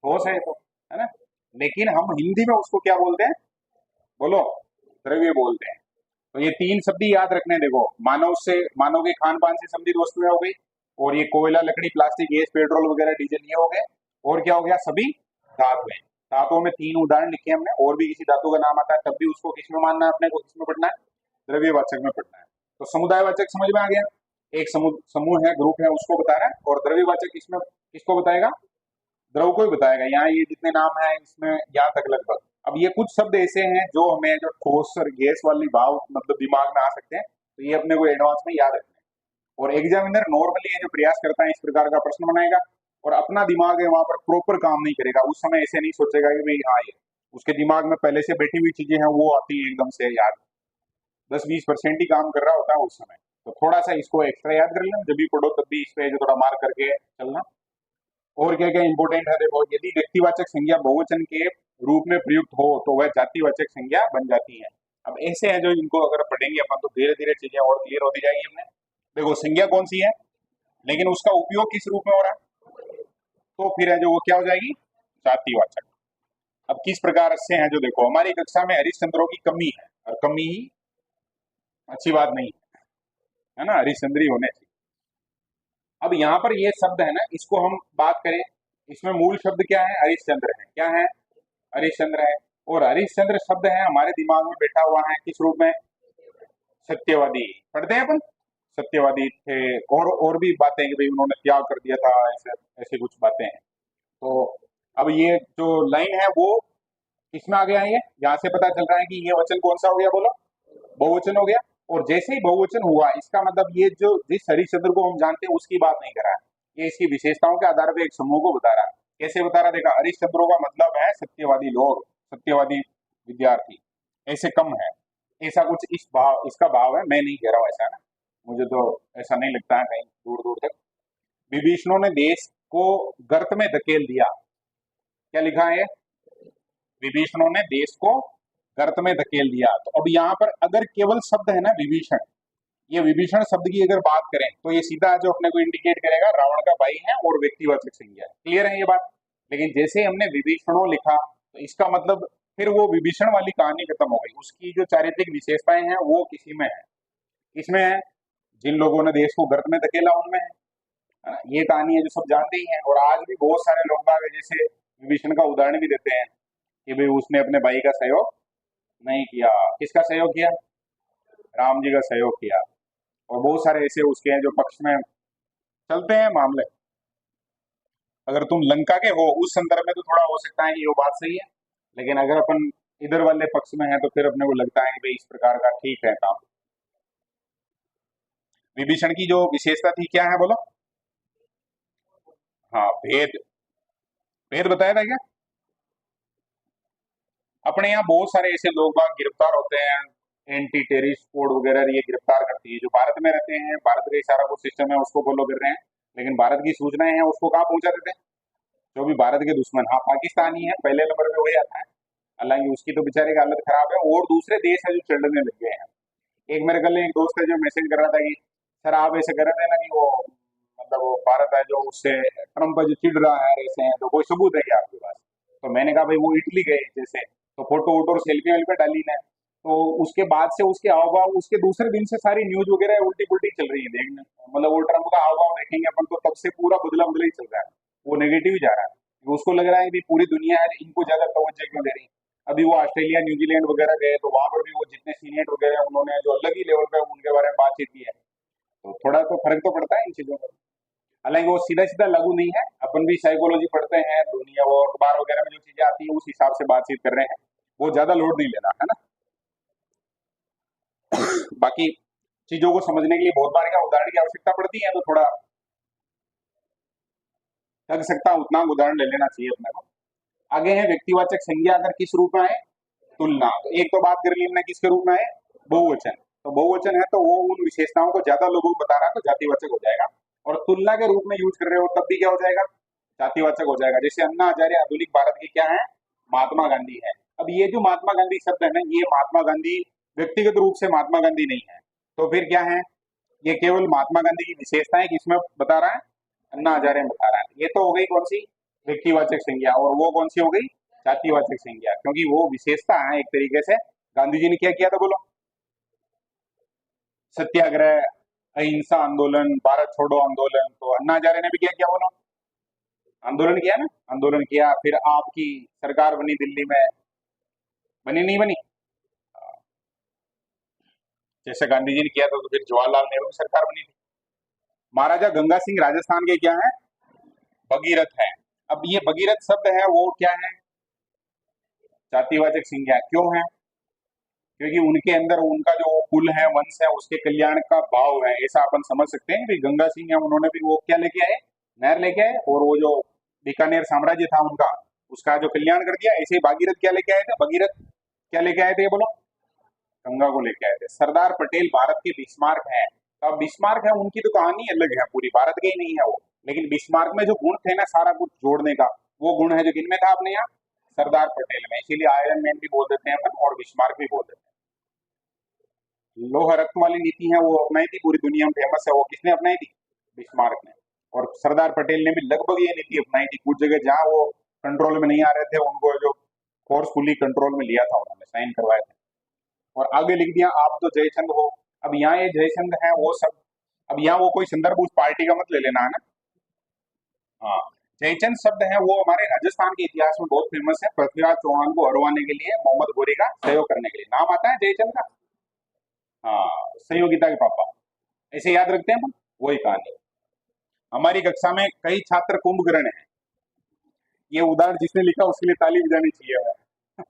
ठोस है तो, है ना। लेकिन हम हिंदी में उसको क्या बोलते हैं बोलो? द्रव्य बोलते हैं। तो ये तीन शब्द ही याद रखने हैं। देखो मानव से, मानव के खान पान से संबंधित वस्तुएं हो गई, और ये कोयला लकड़ी प्लास्टिक गैस पेट्रोल वगैरह डीजल ये हो गए। और क्या हो गया? सभी धातुएं। धातुओं में तीन उदाहरण लिखे हैं हमने, और भी किसी धातु का नाम आता है तब भी उसको किसमें मानना है अपने को, किसमें पढ़ना है? द्रव्यवाचक में पढ़ना है। तो समुदायवाचक समझ में आ गया, एक समूह समूह है ग्रुप है उसको बता रहा है। और द्रव्यवाचक इसमें किसको बताएगा? द्रव को ही बताएगा। यहाँ ये जितने नाम है इसमें यहाँ तक लगभग। अब ये कुछ शब्द ऐसे हैं जो हमें जो ठोस और गैस वाली भाव मतलब दिमाग में आ सकते हैं, तो ये अपने को एडवांस में याद रखना है। और एग्जामिनर नॉर्मली ये जो प्रयास करता है इस प्रकार का प्रश्न बनाएगा, और अपना दिमाग है वहां पर प्रॉपर काम नहीं करेगा। उस समय ऐसे नहीं सोचेगा कि भाई हाँ ये उसके दिमाग में पहले से बैठी हुई चीजें हैं वो आती है एकदम से याद। 10-20% ही काम कर रहा होता है उस समय। तो थोड़ा सा इसको एक्स्ट्रा याद कर लेना, जब भी पढ़ो तब भी इस पे जो थोड़ा मार्क करके चलना। और क्या क्या इंपॉर्टेंट है देखो, यदि व्यक्तिवाचक संज्ञा बहुवचन के रूप में प्रयुक्त हो तो वह जातिवाचक संज्ञा बन जाती है। अब ऐसे हैं जो इनको अगर पढ़ेंगे अपन तो धीरे धीरे चीजें और क्लियर होती जाएगी अपने। देखो संज्ञा कौन सी है, लेकिन उसका उपयोग किस रूप में हो रहा है? तो फिर है जो वो क्या हो जाएगी? जातिवाचक। अब किस प्रकार से है जो देखो हमारी कक्षा में हरिश्चंद्रों की कमी है, और कमी ही अच्छी बात नहीं है ना, हरिश्चंद्री होने चाहिए। अब यहाँ पर ये शब्द है ना, इसको हम बात करें, इसमें मूल शब्द क्या है? हरिश्चंद्र है। क्या है? हरिश्चंद्र है। और हरिश्चंद्र शब्द है हमारे दिमाग में बैठा हुआ है किस रूप में? सत्यवादी। पढ़ते हैं अपन, सत्यवादी थे। और भी बातें कि भाई उन्होंने त्याग कर दिया था, ऐसे ऐसी कुछ बातें हैं। तो अब ये जो लाइन है वो किसमें आ गया है? ये यहाँ से पता चल रहा है कि ये वचन कौन सा हो गया बोलो? बहुवचन हो गया। और जैसे ही बहुवचन हुआ इसका मतलब ये जो जिस हरिश्चंद्र को हम जानते हैं उसकी बात नहीं कर रहा है, ये इसकी विशेषताओं के आधार पर एक समूह को बता रहा है। कैसे बता रहा है? देखा, हरिश्चंद्रों का मतलब है सत्यवादी लोग, सत्यवादी विद्यार्थी, ऐसे कम है। ऐसा कुछ इस भाव, इसका भाव है। मैं नहीं कह रहा हूँ ऐसा ना, मुझे तो ऐसा नहीं लगता है कहीं दूर दूर तक। विभीषणों ने देश को गर्त में धकेल दिया। क्या लिखा है? विभीषणों ने देश को गर्त में धकेल दिया। तो अब यहाँ पर अगर केवल शब्द है ना विभीषण, ये विभीषण शब्द की अगर बात करें तो ये सीधा जो अपने को इंडिकेट करेगा रावण का भाई है और व्यक्तिवाचक संज्ञा है। क्लियर है ये बात? लेकिन जैसे ही हमने विभीषणों लिखा तो इसका मतलब फिर वो विभीषण वाली कहानी खत्म हो गई। उसकी जो चारित्रिक विशेषताएं हैं वो किसी में है? इसमें है जिन लोगों ने देश को गर्त में धकेला उनमें है। है ना? ये कहानी है जो सब जानते ही हैं। और आज भी बहुत सारे लोग बाग हैं, जैसे विभीषण का उदाहरण भी देते हैं कि भाई उसने अपने भाई का सहयोग नहीं किया। किसका सहयोग किया? राम जी का सहयोग किया। और बहुत सारे ऐसे उसके हैं जो पक्ष में चलते हैं मामले। अगर तुम लंका के हो उस संदर्भ में तो थोड़ा हो सकता है कि वो बात सही है, लेकिन अगर अपन इधर वाले पक्ष में है तो फिर अपने को लगता है कि भाई इस प्रकार का ठीक है काम। विभीषण की जो विशेषता थी क्या है बोलो? हाँ, भेद। भेद बताया था क्या? अपने यहाँ बहुत सारे ऐसे लोग बाग गिरफ्तार होते हैं, एंटी टेररिस्ट कोड वगैरह ये गिरफ्तार करती है, जो भारत में रहते हैं, भारत का सारा कुछ सिस्टम है उसको फॉलो कर रहे हैं, लेकिन भारत की सूचनाएं हैं उसको कहाँ पहुंचा देते हैं? जो भी भारत के दुश्मन, हाँ पाकिस्तानी है पहले नंबर पे वही आता है। हालांकि उसकी तो बेचारे की हालत खराब है, और दूसरे देश है जो चिढ़ने लग गए हैं। एक मेरे कल एक दोस्त है जो मैसेज कर रहा था कि सर आप ऐसे कर रहे थे ना कि वो मतलब वो भारत है जो उससे ट्रम्प पर जो चिढ़ रहा है ऐसे हैं, तो कोई सबूत है क्या आपके पास? तो मैंने कहा भाई वो इटली गए जैसे, तो फोटो वोटो सेल्फी वेल्फी डाली ना, तो उसके बाद से उसके हाव भाव, उसके दूसरे दिन से सारी न्यूज वगैरह उल्टी पुल्टी चल रही है देखने, मतलब वो ट्रम्प का हाव भाव देखेंगे अपन तो तब से पूरा बदला बदला ही चल रहा है, वो नेगेटिव ही जा रहा है। उसको लग रहा है कि पूरी दुनिया है इनको ज्यादा तवज्जो क्यों दे रही है। अभी वो ऑस्ट्रेलिया न्यूजीलैंड वगैरह गए तो वहां पर भी वो जितने सीनियर वगैरह हैं, उन्होंने जो अलग ही लेवल पे उनके बारे में बातचीत की है। तो थोड़ा तो फर्क तो पड़ता है इन चीजों का। हालांकि वो सीधा सीधा लागू नहीं है, अपन भी साइकोलॉजी पढ़ते हैं, दुनिया वो अखबार वगैरह में जो चीजें आती है उस हिसाब से बातचीत कर रहे हैं, वो ज्यादा लोड नहीं लेना है ना। बाकी चीजों को समझने के लिए बहुत बार क्या उदाहरण की आवश्यकता पड़ती है, तो थोड़ा लग सकता है उतना उदाहरण ले लेना चाहिए अपने को। आगे है व्यक्तिवाचक संज्ञा अगर किस रूप में आए, तुलना। तो एक तो बात कर ली हमने किसके रूप में है, बहुवचन। तो बहुवचन है तो वो उन विशेषताओं को ज्यादा लोगों को बता रहा है तो जातिवाचक हो जाएगा। और तुलना के रूप में यूज कर रहे हो तब भी क्या हो जाएगा, जातिवाचक हो जाएगा। जैसे अन्ना हजारे आधुनिक भारत के क्या है, महात्मा गांधी है। अब ये जो महात्मा गांधी शब्द है ना, ये महात्मा गांधी व्यक्तिगत रूप से महात्मा गांधी नहीं है, तो फिर क्या है, ये केवल महात्मा गांधी की विशेषताएं किसमें बता रहा है, अन्ना हजारे में बता रहा है। ये तो हो गई कौन सी, व्यक्तिवाचक संज्ञा। और वो कौन सी हो गई, जातिवाचक संज्ञा, क्योंकि वो विशेषता है एक तरीके से। गांधी जी ने क्या किया था बोलो, सत्याग्रह, अहिंसा आंदोलन, भारत छोड़ो आंदोलन। तो अन्ना हजारे ने भी क्या किया बोलो, आंदोलन किया ना, आंदोलन किया। फिर आपकी सरकार बनी दिल्ली में, बनी नहीं बनी, जैसे गांधी जी ने किया था। तो फिर जवाहरलाल नेहरू की सरकार बनी थी। महाराजा गंगा सिंह राजस्थान के क्या है, भगीरथ है। अब ये भगीरथ शब्द है वो क्या है, जातिवाचक संज्ञा। क्यों है, क्योंकि उनके अंदर उनका जो कुल है, वंश है, उसके कल्याण का भाव है, ऐसा अपन समझ सकते हैं। कि गंगा सिंह है, उन्होंने भी वो क्या लेके आए, नहर लेके आए, और वो जो बीकानेर साम्राज्य था उनका, उसका जो कल्याण कर दिया। ऐसे ही भागीरथ क्या लेके आए थे, भगीरथ क्या लेके आए थे ये बोलो, गंगा को लेके आए थे। सरदार पटेल भारत के बिस्मार्क हैं। तो अब बिस्मार्क है, उनकी तो कहानी अलग है, पूरी भारत के ही नहीं है वो, लेकिन बिस्मार्क में जो गुण थे ना सारा कुछ जोड़ने का, वो गुण है जो किनमें था अपने यहाँ, सरदार पटेल में। इसीलिए आयरन मैन भी बोल देते हैं अपन, और बिस्मार्क भी बोल देते हैं। लोह रक्त वाली नीति है वो अपनाई थी, पूरी दुनिया में फेमस है। वो किसने अपनाई थी, बिस्मार्क ने। और सरदार पटेल ने भी लगभग ये नीति अपनाई थी। कुछ जगह जहां वो कंट्रोल में नहीं आ रहे थे, उनको जो फोर्सफुली कंट्रोल में लिया था, उन्होंने साइन करवाए थे। और आगे लिख दिया आप तो जयचंद हो। अब यहाँ ये जयचंद है वो सब, अब यहाँ वो कोई संदर्भ उस पार्टी का मत ले लेना है ना। हाँ, जयचंद शब्द है वो हमारे राजस्थान के इतिहास में बहुत फेमस है। पृथ्वीराज चौहान को हरवाने के लिए, मोहम्मद घोरी का सहयोग करने के लिए नाम आता है जयचंद का। हाँ, सहयोगिता के पापा, ऐसे याद रखते हैं हम, वही कहानी। हमारी कक्षा में कई छात्र कुंभकर्ण है। ये उदाहरण जिसने लिखा उसके लिए ताली बजानी चाहिए हमें।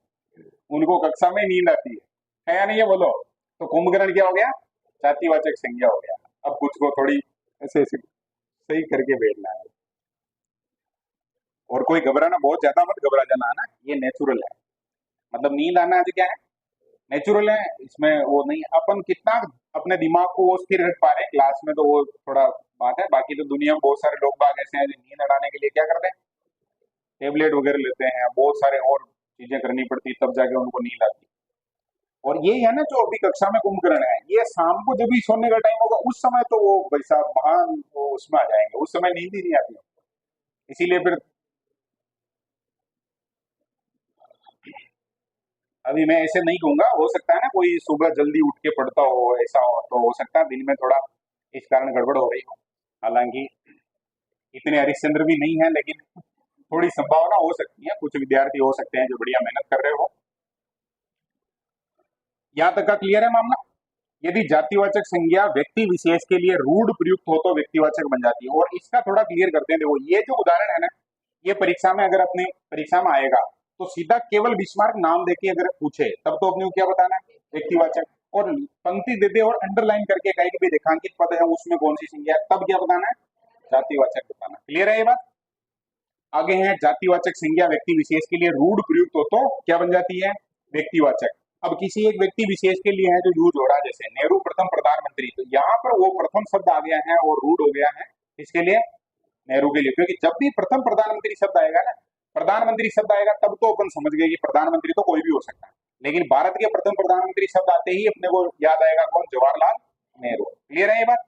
उनको कक्षा में नींद आती है या नहीं, ये बोलो। तो कुंभकर्ण क्या हो गया, जातिवाचक संज्ञा हो गया। अब कुछ को थोड़ी ऐसे ऐसे सही करके बैठना है। और कोई घबराना, बहुत ज्यादा मत घबरा जाना है ना, ये नेचुरल है। मतलब नींद आना आज क्या है, नेचुरल है, इसमें वो नहीं। अपन कितना अपने दिमाग को वो स्थिर रख पा रहे हैं क्लास में, तो वो थोड़ा बात है। बाकी तो दुनिया में बहुत सारे लोग बाग ऐसे हैं जो नींद हटाने के लिए क्या करते हैं, टेबलेट वगैरह लेते हैं, बहुत सारे और चीजें करनी पड़ती तब जाके उनको नींद आती। और ये है ना जो अभी कक्षा में कुंभकर्ण है, ये शाम को जब भी सोने का टाइम होगा उस समय तो वो भाई साहब महान वो उसमें आ जाएंगे, उस समय नींद ही नहीं आती। इसीलिए फिर अभी मैं ऐसे नहीं कहूंगा, हो सकता है ना कोई सुबह जल्दी उठ के पढ़ता हो, ऐसा हो तो हो सकता है दिन में थोड़ा इस कारण गड़बड़ हो रही हो। हालांकि इतने हरिश्चंद्र भी नहीं है, लेकिन थोड़ी संभावना हो सकती है, कुछ विद्यार्थी हो सकते हैं जो बढ़िया मेहनत कर रहे हो। यहाँ तक का क्लियर है मामला। यदि जातिवाचक संज्ञा व्यक्ति विशेष के लिए रूढ़ प्रयुक्त हो तो व्यक्तिवाचक बन जाती है। और इसका थोड़ा क्लियर करते हैं। देखो ये जो उदाहरण है ना, ये परीक्षा में अगर अपने परीक्षा में आएगा तो सीधा केवल बिस्मार्क नाम देके अगर पूछे तब तो अपने को क्या बताना है, व्यक्तिवाचक। और पंक्ति दे दे और अंडरलाइन करके कहे कि भाई रेखांकित पद है उसमें कौन सी संज्ञा है, तब क्या बताना है, जातिवाचक बताना। क्लियर है ये बात। आगे है जातिवाचक संज्ञा व्यक्ति विशेष के लिए रूढ़ प्रयुक्त हो तो क्या बन जाती है, व्यक्तिवाचक। अब किसी एक व्यक्ति विशेष के लिए है जो यूज हो रहा है, जैसे नेहरू प्रथम प्रधानमंत्री, तो यहाँ पर वो प्रथम शब्द आ गया है और रूढ़ हो गया है इसके लिए, नेहरू के लिए। क्योंकि जब भी प्रथम प्रधानमंत्री शब्द आएगा ना, प्रधानमंत्री शब्द आएगा तब तो अपन समझ गए कि प्रधानमंत्री तो कोई भी हो सकता है, लेकिन भारत के प्रथम प्रधानमंत्री शब्द आते ही अपने को याद आएगा कौन, जवाहरलाल नेहरू। क्लियर है ये बात।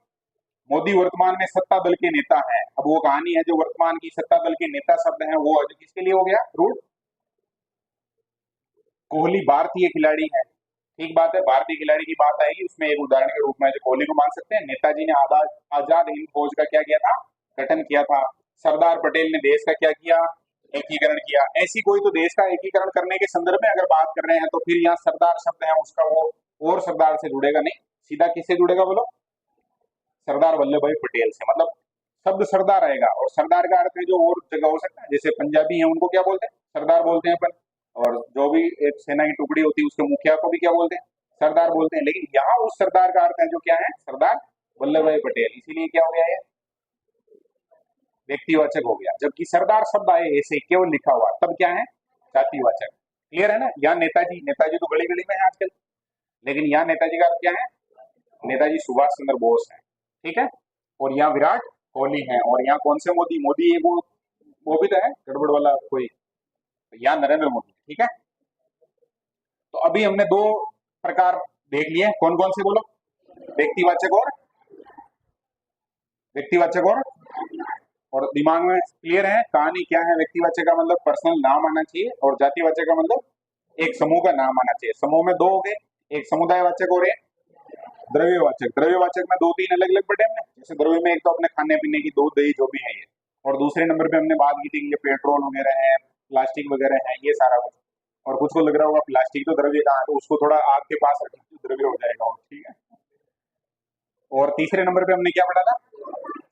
मोदी वर्तमान में सत्ता दल के नेता हैं। अब वो कहानी है जो वर्तमान की सत्ता दल के नेता शब्द है वो किसके लिए हो गया, रूढ़। कोहली भारतीय खिलाड़ी है, ठीक बात है, भारतीय खिलाड़ी की बात आएगी उसमें एक उदाहरण के रूप में जो कोहली को मान सकते हैं। नेताजी ने आजाद हिंद फौज का क्या किया था, गठन किया था। सरदार पटेल ने देश का क्या किया, एकीकरण किया। ऐसी कोई तो देश का एकीकरण करने के संदर्भ में अगर बात कर रहे हैं तो फिर यहाँ सरदार शब्द है उसका वो और सरदार से जुड़ेगा नहीं, सीधा किससे जुड़ेगा बोलो, सरदार वल्लभ भाई पटेल से। मतलब शब्द सरदार आएगा और सरदार का अर्थ है जो और जगह हो सकता है, जैसे पंजाबी है उनको क्या बोलते हैं, सरदार बोलते हैं अपन। और जो भी एक सेना की टुकड़ी होती है उसके मुखिया को भी क्या बोलते हैं, सरदार बोलते हैं। लेकिन यहाँ उस सरदार का अर्थ है जो क्या है, सरदार वल्लभ भाई पटेल। इसीलिए क्या हो गया ये, व्यक्तिवाचक हो गया। जबकि सरदार शब्द आए ऐसे केवल लिखा हुआ तब क्या है, जातिवाचक। क्लियर है ना। यहाँ नेताजी, नेताजी तो गली गली में है आजकल, लेकिन यहाँ नेताजी का अर्थ क्या है, नेताजी सुभाष चंद्र बोस है। ठीक है। और यहाँ विराट कोहली है। और यहाँ कौन से मोदी, मोदी है वो भी तो है गड़बड़ वाला कोई, यहाँ नरेंद्र मोदी। ठीक है। तो अभी हमने दो प्रकार देख लिए, कौन कौन से बोलो, व्यक्तिवाचक और व्यक्तिवाचक और दिमाग में क्लियर है कहानी क्या है। व्यक्तिवाचक का मतलब पर्सनल नाम आना चाहिए और जातिवाचक का मतलब एक समूह का नाम आना चाहिए। समूह में दो हो गए, एक समुदायवाचक और एक द्रव्यवाचक। द्रव्यवाचक में दो तीन अलग अलग बटे हमने, जैसे द्रव्य में एक तो अपने खाने पीने की दूध दही जो भी है ये, और दूसरे नंबर पे हमने बात की थी कि ये पेट्रोल वगैरह है, प्लास्टिक वगैरह है, ये सारा कुछ। और कुछ को लग रहा होगा प्लास्टिक तो द्रव्य कहाँ है, तो उसको थोड़ा आग के पास रखें तो द्रव्य हो जाएगा। और ठीक है। और तीसरे नंबर पे हमने क्या पढ़ा था,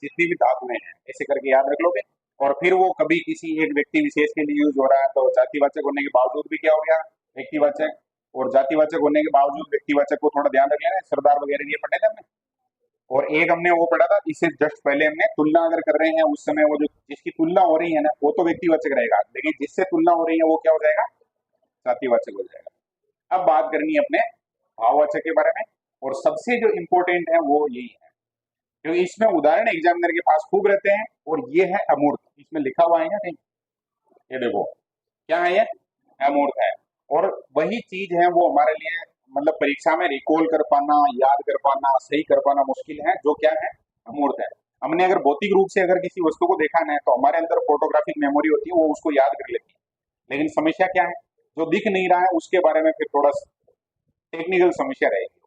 जितनी भी धातुएं हैं, ऐसे करके याद रख लोगे। और फिर वो कभी किसी एक व्यक्ति विशेष के लिए यूज हो रहा है तो जातिवाचक होने के बावजूद भी क्या हो गया, व्यक्तिवाचक। और जातिवाचक होने के बावजूद व्यक्तिवाचक को थोड़ा ध्यान रख लेना, सरदार वगैरह ये पढ़े थे हमने। और एक हमने वो पढ़ा था, इससे जस्ट पहले हमने तुलना अगर कर रहे हैं उस समय वो जो जिसकी तुलना हो रही है ना वो तो व्यक्तिवाचक रहेगा, लेकिन जिससे तुलना हो रही है वो क्या हो जाएगा, जातिवाचक हो जाएगा। अब बात करनी है अपने भाववाचक के बारे में, और सबसे जो इम्पोर्टेंट है वो यही है, क्योंकि इसमें उदाहरण एग्जामिनर के पास खूब रहते हैं। और ये है अमूर्त, इसमें लिखा हुआ है ना कहीं, ये देखो क्या है, ये अमूर्त है। और वही चीज है वो हमारे लिए मतलब परीक्षा में रिकॉल कर पाना, याद कर पाना, सही कर पाना मुश्किल है, जो क्या है, अमूर्त है। हमने अगर भौतिक रूप से अगर किसी वस्तु को देखा है तो हमारे अंदर फोटोग्राफिक मेमोरी होती है, वो उसको याद कर लेती है। लेकिन समस्या क्या है, जो दिख नहीं रहा है उसके बारे में फिर थोड़ा टेक्निकल समस्या रहेगी।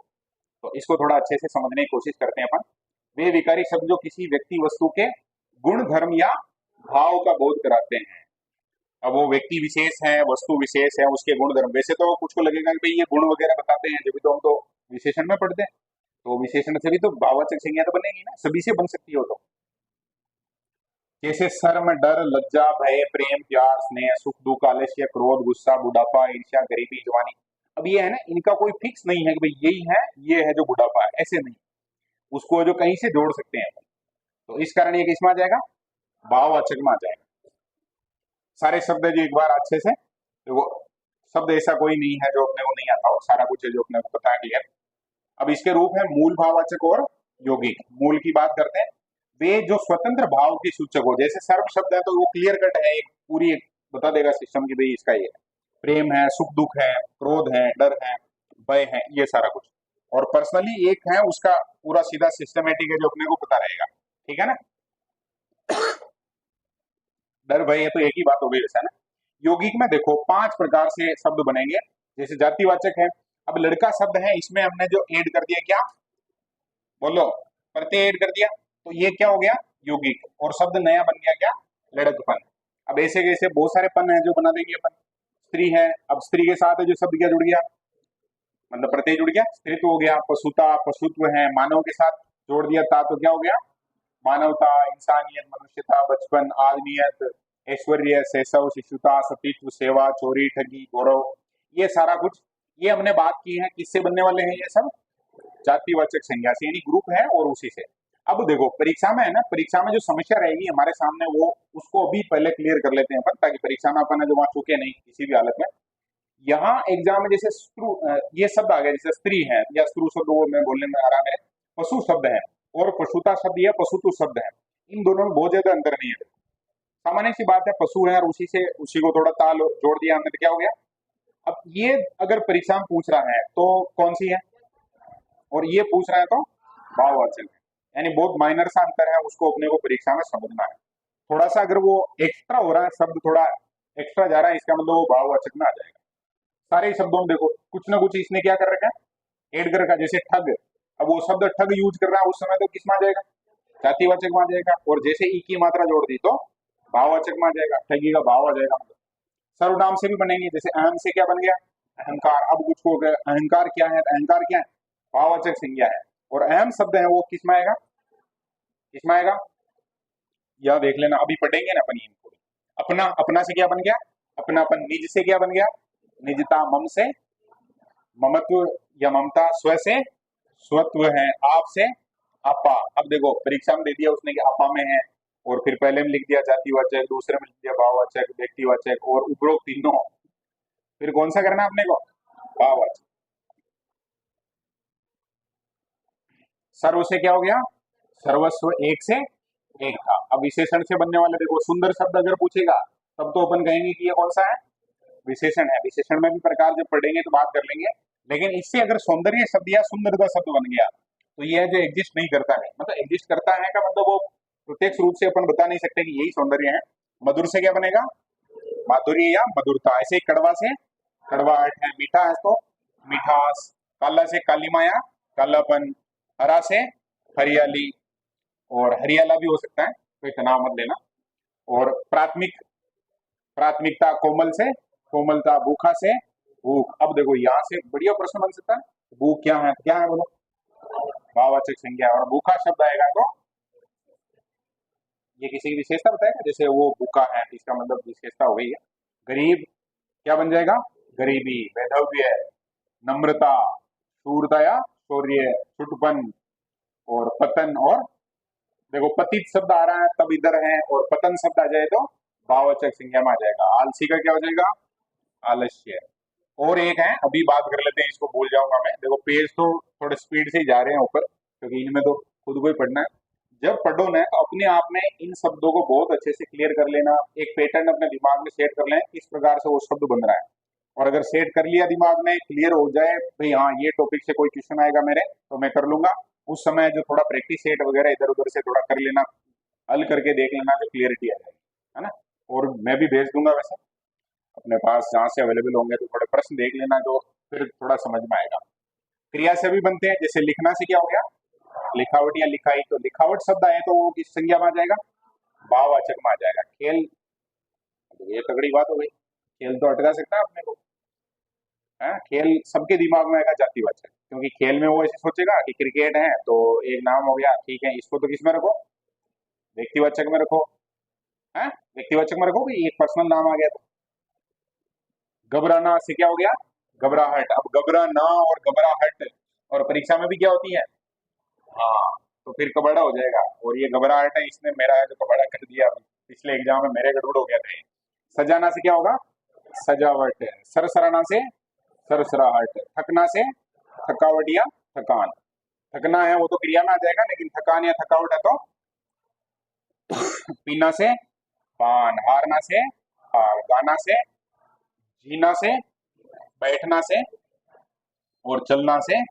तो इसको थोड़ा अच्छे से समझने की कोशिश करते हैं अपन। वे विकारी शब्द जो किसी व्यक्ति वस्तु के गुण धर्म या भाव का बोध कराते हैं। अब वो व्यक्ति विशेष है, वस्तु विशेष है, उसके गुण धर्म, वैसे तो कुछ को लगेगा कि भाई ये गुण वगैरह बताते हैं, जब तो हम तो विशेषण में पढ़ते हैं, तो विशेषण से भी तो भाववाचक संज्ञा तो बनेगी ना, सभी से बन सकती हो। तो जैसे शर्म, डर, लज्जा, भय, प्रेम, प्यार, स्नेह, सुख, दुख, आलस्य, क्रोध, गुस्सा, बुढ़ापा, ईर्ष्या, गरीबी, जवानी। अब ये है ना, इनका कोई फिक्स नहीं है कि भाई यही है, ये है जो बुढ़ापा है, ऐसे नहीं, उसको जो कहीं से जोड़ सकते हैं। तो इस कारण ये किसमें आ जाएगा, भाववाचक में आ जाएगा। सारे शब्द जो एक बार अच्छे से, तो वो शब्द ऐसा कोई नहीं है जो अपने को नहीं आता हो, सारा कुछ है जो अपने को पता है, क्लियर। अब इसके रूप है मूल भाववाचक और यौगिक। मूल की बात करते हैं, वे जो स्वतंत्र भाव के सूचक हो, जैसे सर्व शब्द है तो वो क्लियर कट है, एक पूरी एक बता देगा सिस्टम की भाई इसका ये है, प्रेम है, सुख दुख है, क्रोध है, डर है, भय है, ये सारा कुछ। और पर्सनली एक है उसका पूरा सीधा सिस्टमेटिक है जो अपने को पता रहेगा। ठीक है ना। डर भय है तो एक ही बात हो गई वैसा ना। यौगिक में देखो 5 प्रकार से शब्द बनेंगे। जैसे जातिवाचक है, अब लड़का शब्द है, इसमें हमने जो ऐड कर दिया क्या, बोलो, प्रत्यय ऐड कर दिया, तो ये क्या हो गया, यौगिक। और शब्द नया बन गया क्या, लड़कपन। अब ऐसे कैसे बहुत सारे पन है जो बना देंगे अपन। स्त्री है, अब स्त्री के साथ जो शब्द क्या जुड़ गया, मतलब प्रत्यय जुड़ गया, स्त्रीत्व हो गया। पशुता, पशुत्व है, मानव के साथ जोड़ दिया था तो क्या हो गया, मानवता, इंसानियत, मनुष्यता, बचपन, आदमियत, ऐश्वर्य, शैशव, शिशुता, सतीत्व, सेवा, चोरी, ठगी, गौरव, ये सारा कुछ। ये हमने बात की है, किससे बनने वाले हैं ये सब, जातिवाचक संज्ञा से, यानी ग्रुप है और उसी से। अब देखो परीक्षा में है ना, परीक्षा में जो समस्या रहेगी हमारे सामने वो उसको अभी पहले क्लियर कर लेते हैं अपन, ताकि परीक्षा में अपन जो वहां चुके नहीं किसी भी हालत में। यहाँ एग्जाम में जैसे ये शब्द आ गया, जैसे स्त्री है या स्त्रु शब्द, वो मैं बोलने में आराम है। पशु शब्द है और पशुता शब्द या पशुत्व शब्द है, इन दोनों में बहुत ज्यादा अंतर नहीं है। सामान्य सी बात है, पशु है और उसी से उसी को थोड़ा ताल जोड़ दिया हमने तो क्या हो गया। अब ये अगर परीक्षा में पूछ रहा है तो कौन सी है, और ये पूछ रहा है तो भाववाचक है, यानी बहुत माइनर सा अंतर है, उसको अपने को परीक्षा में समझना है। थोड़ा सा अगर वो एक्स्ट्रा हो रहा है, शब्द थोड़ा एक्स्ट्रा जा रहा है, इसका मतलब वो भाववाचक में आ जाएगा। सारे शब्दों में देखो कुछ ना कुछ इसने क्या कर रखा है, ऐड कर रखा है। जैसे ठग, अब वो शब्द ठग यूज कर रहा है उस समय तो किस में आ जाएगा, जातिवाचक में आ जाएगा। और जैसे ई की मात्रा जोड़ दी तो भाववाचक में आ जाएगा, ठगी का भाव आ जाएगा। मतलब सर्वनाम से भी बनेंगे, जैसे अहम से क्या बन गया, अहंकार। अब कुछ हो गया, अहंकार क्या है, अहंकार क्या है, भाववाचक संज्ञा है। और अहम शब्द है वो किस में आएगा, किस में आएगा, यह देख लेना, अभी पढ़ेंगे ना अपन इनको। अपना, अपना से क्या बन गया, अपनापन। निज से क्या बन गया, निजता। मम से ममत्व या ममता। स्व से स्वत्व है। आप से आपा। अब देखो परीक्षा में दे दिया उसने कि आपा में है, और फिर पहले में लिख दिया जातिवाचक, दूसरे में लिख दिया भाववाचक, व्यक्तिवाचक, और उपरोक्त तीनों। फिर कौन सा करना है अपने को, भाववाचक। सर्व से क्या हो गया, सर्वस्व। एक से एक था। अब विशेषण से बनने वाले देखो, सुंदर शब्द अगर पूछेगा तब तो अपन कहेंगे कि ये कौन सा है, विशेषण है। विशेषण में भी प्रकार जब पढ़ेंगे तो बात कर लेंगे। लेकिन इससे अगर सौंदर्य शब्द या सुंदरता शब्द बन गया तो ये है जो एग्जिस्ट नहीं करता है। मतलब एग्जिस्ट करता है का मतलब वो प्रत्यक्ष रूप से अपन बता नहीं सकते कि यही सौंदर्य है। मधुर से क्या बनेगा, माधुर्य या मधुरता। ऐसे ही कड़वा से कड़वाहट है। मीठा है तो मिठास। काला से काली माया, कालापन। हरा से हरियाली, और हरियाला भी हो सकता है, कोई तनाव मत लेना। और प्राथमिक, प्राथमिकता। कोमल से कोमलता। भूखा से भूख। अब देखो यहाँ से बढ़िया प्रश्न बन सकता है, भूख क्या है, क्या है बोलो, भाववाचक संज्ञा। और भूखा शब्द आएगा तो ये किसी की विशेषता बताएगा, जैसे वो भूखा है इसका मतलब विशेषता हो गई है। गरीब क्या बन जाएगा, गरीबी। वैधव्य, नम्रता। शूरता या शौर्य, छुटपन। और पतन, और देखो पतित शब्द आ रहा है तब इधर है, और पतन शब्द आ जाए तो भाववाचक संज्ञा में आ जाएगा। आलसी का क्या हो जाएगा, आलस्य। और एक है, अभी बात कर लेते हैं, इसको भूल जाऊंगा मैं। देखो पेज तो थोड़े स्पीड से ही जा रहे हैं ऊपर, क्योंकि इनमें तो खुद को ही पढ़ना है। जब पढ़ो ना तो अपने आप में इन शब्दों को बहुत अच्छे से क्लियर कर लेना। एक पैटर्न अपने दिमाग में सेट कर लें किस प्रकार से वो शब्द बन रहा है। और अगर सेट कर लिया दिमाग में, क्लियर हो जाए भाई हाँ ये टॉपिक से कोई क्वेश्चन आएगा मेरे तो मैं कर लूंगा, उस समय जो थोड़ा प्रैक्टिस सेट वगैरह इधर उधर से थोड़ा कर लेना, हल करके देख लेना, जो क्लियरिटी आ जाएगी, है ना। और मैं भी भेज दूंगा वैसे अपने पास, जहाँ से अवेलेबल होंगे तो थोड़े प्रश्न देख लेना, जो फिर थोड़ा समझ में आएगा। क्रिया से भी बनते हैं, जैसे लिखना से क्या हो गया, लिखावट या लिखाई। तो लिखावट शब्द आए तो वो किस संज्ञा में आ जाएगा, भाववाचक में आ जाएगा। खेल, ये तगड़ी बात हो गई, खेल तो अटका सकता है अपने को, है। खेल सबके दिमाग में आएगा जातिवाचक, क्योंकि खेल में वो ऐसे सोचेगा कि क्रिकेट है तो एक नाम हो गया, ठीक है, इसको तो किस में रखो, व्यक्तिवाचक में रखो, है, व्यक्तिवाचक में रखो कि एक पर्सनल नाम आ गया तो। घबराना से क्या हो गया, घबराहट। अब घबराना और घबराहट, और परीक्षा में भी क्या होती है, हाँ, तो फिर कबड़ा हो जाएगा। और ये घबराहट है, इसने मेरा है जो कबड़ा कर दिया, पिछले एग्जाम में मेरे गड़बड़ हो गया था। सजाना से क्या होगा, सजावट। सरसराना से सरसराहट। थकना से थकावट या थकान। थकना है वो तो क्रिया में आ जाएगा, लेकिन थकान या थकावट है तो पीना से पान। हारना से हार। गाना से जीना से बैठना से, और चलना से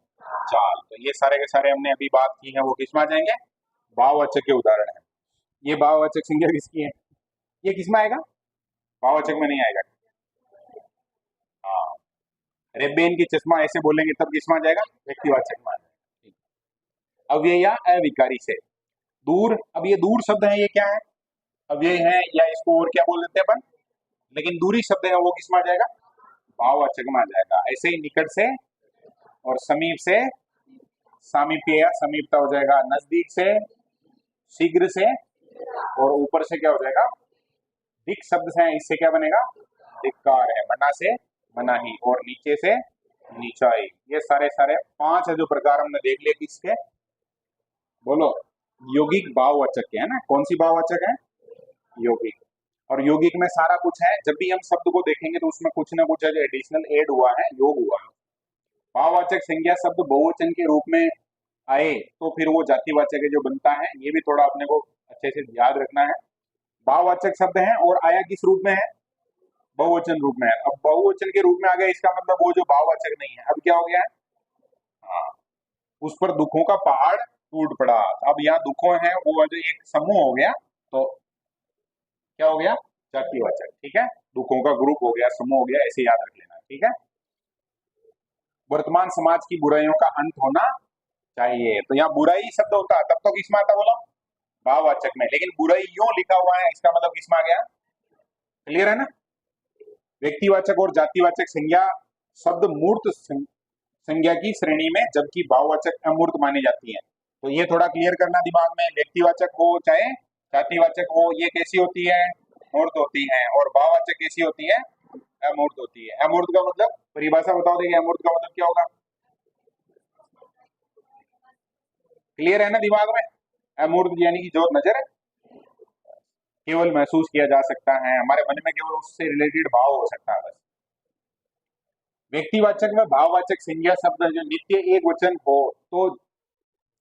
चाल। तो ये सारे के सारे हमने अभी बात की है, वो किसमें आ जाएंगे, भाववाचक के उदाहरण है। ये भाववाचक संज्ञा किसकी है, ये किसमें आएगा, भाववाचक में नहीं आएगा। हाँ, रेबेन की चश्मा ऐसे बोलेंगे तब किसमें आ जाएगा, व्यक्तिवाचक में आ जाएगा। अव्यय या अविकारी से। दूर, अब ये दूर शब्द है, ये क्या है, अव्यय है, या इसको और क्या बोल देते हैं अपन, लेकिन दूरी शब्द है वो किसमें आ जाएगा, भाववाचक में आ जाएगा। ऐसे ही निकट से और समीप से सामीप्य या समीपता हो जाएगा। नजदीक से शीघ्र से, और ऊपर से क्या हो जाएगा, दिक शब्द से, इससे क्या बनेगा, धिक्कार है। मना से मनाही, और नीचे से नीचाई। ये सारे सारे पांच है जो प्रकार हमने देख लिए किसके, बोलो, यौगिक भाववाचक के, है ना। कौन सी भाववाचक है, यौगिक। और यौगिक में सारा कुछ है, जब भी हम शब्द को देखेंगे तो उसमें कुछ ना कुछ है जो एडिशनल ऐड हुआ है, योग हुआ है। भाववाचक संज्ञा शब्द बहुवचन के रूप में आए तो फिर वो जातिवाचक है जो बनता है, ये भी थोड़ा अपने को अच्छे से याद रखना है। भाववाचक शब्द है और आया किस रूप में है, बहुवचन रूप में है। अब बहुवचन के रूप में आ गया, इसका मतलब वो जो भाववाचक नहीं है, अब क्या हो गया है, हाँ, उस पर दुखों का पहाड़ टूट पड़ा। अब यहाँ दुखों है वो जो एक समूह हो गया, तो क्या हो गया, जातिवाचक, ठीक है। दुखों का ग्रुप हो गया, समूह हो गया, ऐसे याद रख लेना, ठीक है। वर्तमान समाज की बुराइयों का अंत होना चाहिए। तो यहाँ बुराई शब्द होता तब तो किसमें आता बोलो, भाववाचक में, लेकिन बुराइयों लिखा हुआ है इसका मतलब किसमें आ गया, क्लियर है ना। व्यक्तिवाचक और जातिवाचक संज्ञा शब्द मूर्त संज्ञा की श्रेणी में, जबकि भाववाचक अमूर्त मानी जाती है। तो ये थोड़ा क्लियर करना दिमाग में, व्यक्तिवाचक हो चाहे जातिवाचक हो, ये कैसी होती है, मूर्त होती है, और भाववाचक कैसी होती है, अमूर्त होती है। अमूर्त का मतलब परिभाषा बताओ, देखिए अमूर्त का मतलब क्या होगा, क्लियर है ना दिमाग में। अमूर्त यानी कि जो नजर केवल महसूस किया जा सकता है, हमारे मन में केवल उससे रिलेटेड भाव हो सकता है बस। व्यक्तिवाचक में भाववाचक संज्ञा शब्द जो नित्य एक वचन हो तो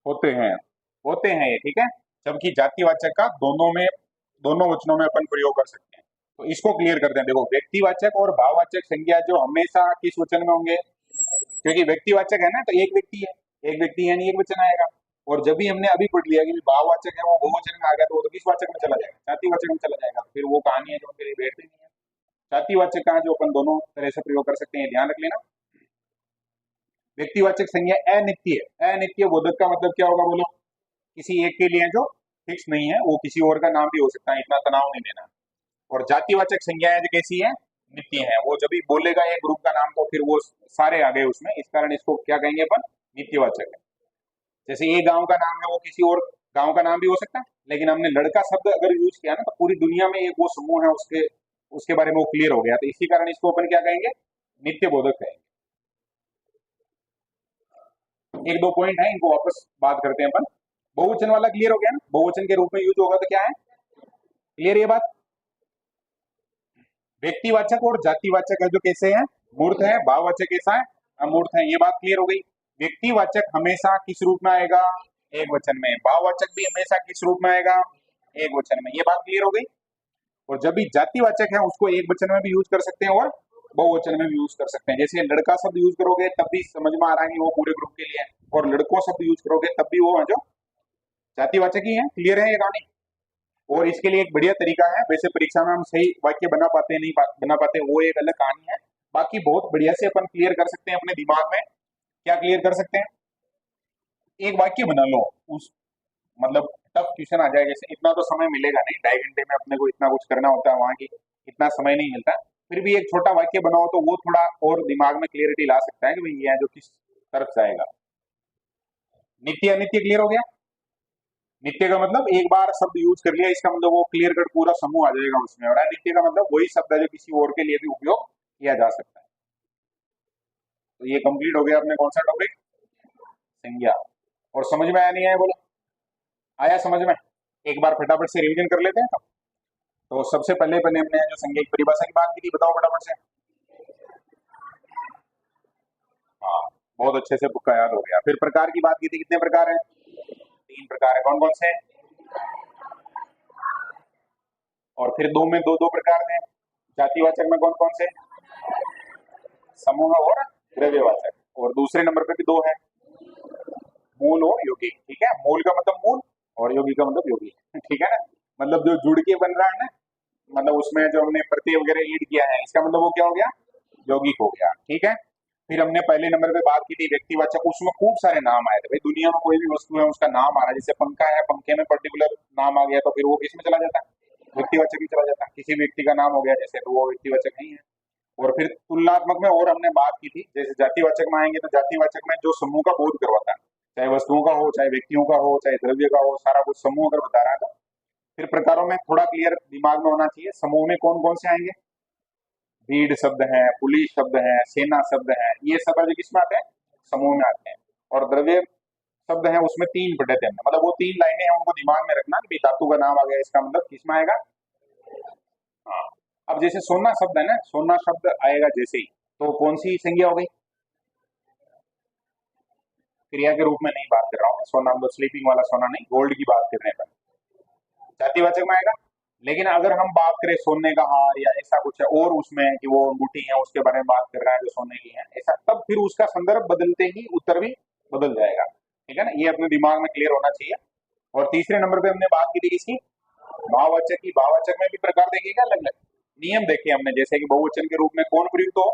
होते हैं ये, ठीक है। जबकि जातिवाचक का दोनों वचनों में अपन प्रयोग कर सकते हैं। तो इसको क्लियर करते हैं। देखो, व्यक्तिवाचक और भाववाचक संज्ञा जो हमेशा किस वचन में होंगे, क्योंकि व्यक्तिवाचक है ना, तो एक व्यक्ति है, एक व्यक्ति यानी एक वचन आएगा। और जब भी हमने अभी पढ़ लिया कि भाववाचक है वो बहुवचन में आ गया, तो वो तो किस वाचक में चला जाएगा, जातिवाचक में चला जाएगा। फिर वो कहानी है जो उनके लिए बैठती नहीं है। जातिवाचक का जो अपन दोनों तरह से प्रयोग कर सकते हैं, ध्यान रख लेना। व्यक्तिवाचक संज्ञा अनित्य, अनित्य बोधक का मतलब क्या होगा बोलो, किसी एक के लिए जो फिक्स नहीं है, वो किसी और का नाम भी हो सकता है, इतना तनाव नहीं लेना। और जातिवाचक संज्ञाएं जो कैसी है, नित्य है, वो जब भी बोलेगा एक ग्रुप का नाम तो फिर वो सारे आ गए उसमें, इस कारण इसको क्या कहेंगे अपन, नित्यवाचक है। जैसे ये गांव का नाम है, वो किसी और गांव का नाम भी हो सकता है, लेकिन हमने लड़का शब्द अगर यूज किया ना, तो पूरी दुनिया में एक वो समूह है, उसके उसके बारे में वो क्लियर हो गया। तो इसी कारण इसको अपन क्या कहेंगे, नित्य बोधक कहेंगे। एक दो पॉइंट है, इनको वापस बात करते हैं अपन। बहुवचन वाला क्लियर हो गया ना, बहुवचन के रूप में यूज होगा तो क्या है, क्लियर ये बात। व्यक्तिवाचक और जातिवाचक है जो कैसे है, मूर्त है, भाववाचक कैसा है, अमूर्त है, ये बात क्लियर हो गई। व्यक्तिवाचक हमेशा किस रूप में आएगा, एक वचन में। भाववाचक भी हमेशा किस रूप में आएगा, एक वचन में, ये बात क्लियर हो गई। और जब भी जातिवाचक है उसको एक वचन में भी यूज कर सकते हैं और बहुवचन में भी यूज कर सकते हैं। जैसे लड़का शब्द यूज करोगे तब भी समझ में आ रहा है कि वो पूरे ग्रुप के लिए है, और लड़कों शब्द यूज करोगे तब भी वो है जो जातिवाचक ही है। क्लियर है ये कहानी। और इसके लिए एक बढ़िया तरीका है, वैसे परीक्षा में हम सही वाक्य बना पाते हैं नहीं बना पाते, वो एक अलग कहानी है। बाकी बहुत बढ़िया से अपन क्लियर कर सकते हैं अपने दिमाग में। क्या क्लियर कर सकते हैं, एक वाक्य बना लो, उस मतलब टफ क्वेश्चन आ जाए, जैसे इतना तो समय मिलेगा नहीं, 2.5 घंटे में अपने को इतना कुछ करना होता है, वहां की इतना समय नहीं मिलता। फिर भी एक छोटा वाक्य बनाओ तो वो थोड़ा और दिमाग में क्लियरिटी ला सकता है कि भाई ये जो किस तरफ जाएगा। नित्य अनित्य क्लियर हो गया। नित्य का मतलब एक बार शब्द यूज कर लिया, इसका मतलब वो क्लियर कट पूरा समूह आ जाएगा उसमें। और अनित्य का मतलब वही शब्द है जो किसी और के लिए भी उपयोग किया जा सकता है। तो ये कंप्लीट हो गया अपने कौन सा टॉपिक, संज्ञा। और समझ में आया नहीं आया बोलो, आया समझ में, एक बार फटाफट से रिवीजन कर लेते हैं। तो सबसे पहले पहले हमने जो संज्ञा की परिभाषा की बात की थी, बताओ फटाफट से। हाँ, बहुत अच्छे से तुक्का याद हो गया। फिर प्रकार की बात की थी, कितने प्रकार हैं, 3 प्रकार है, कौन कौन से। और फिर दो में दो दो प्रकार थे, जातिवाचक में कौन कौन से, समूह और द्रव्यवाचक। और दूसरे नंबर पे भी दो है, मूल और यौगिक, ठीक है। मूल का मतलब मूल और यौगिक का मतलब यौगिक, ठीक है ना। मतलब जो जुड़ के बन रहा है ना, मतलब उसमें जो हमने प्रत्यय वगैरह ऐड किया है, इसका मतलब वो क्या हो गया, यौगिक हो गया, ठीक है। फिर हमने पहले नंबर पे बात की थी व्यक्तिवाचक, उसमें खूब सारे नाम आए थे भाई, दुनिया में कोई भी वस्तु है उसका नाम आ रहा है, जैसे पंखा है, पंखे में पर्टिकुलर नाम आ गया तो फिर वो किस में चला जाता है, व्यक्तिवाचक में चला जाता है। किसी व्यक्ति का नाम हो गया जैसे, तो वो व्यक्तिवाचक नहीं है। और फिर तुलनात्मक में और हमने बात की थी, जैसे जातिवाचक में आएंगे तो जातिवाचक में जो समूह का बोध करवाता है, चाहे वस्तुओं का हो, चाहे व्यक्तियों का हो, चाहे द्रव्य का हो, सारा कुछ समूह अगर बता रहा है तो। फिर प्रकारों में थोड़ा क्लियर दिमाग में होना चाहिए, समूह में कौन कौन से आएंगे, भीड़ शब्द है, पुलिस शब्द है, सेना शब्द है, ये सब जो किसमें आते हैं, समूह में आते हैं। और द्रव्य शब्द है उसमें 3 पढ़े थे हमने, मतलब वो 3 लाइनें हैं, उनको दिमाग में रखना कि धातु का नाम आ गया, इसका मतलब किसमें आएगा। हाँ, अब जैसे सोना शब्द है ना, सोना शब्द आएगा जैसे ही, तो कौन सी संज्ञा हो गई, क्रिया के रूप में नहीं बात कर रहा हूँ सोना, मतलब स्लीपिंग वाला सोना नहीं, गोल्ड की बात कर रहे हैं, जातिवाचक में आएगा। लेकिन अगर हम बात करें सोने का हार या ऐसा कुछ है और उसमें कि वो अंगूठी है उसके बारे में बात कर रहा है जो सोने की है ऐसा, तब फिर उसका संदर्भ बदलते ही उत्तर भी बदल जाएगा, ठीक है ना। ये अपने दिमाग में क्लियर होना चाहिए। और तीसरे नंबर पे हमने बात की थी किसकी, भाववाचक की। भाववाचक में भी प्रकार देखेगा, अलग अलग नियम देखे हमने, जैसे कि बहुवचन के रूप में कौन प्रयुक्त हो,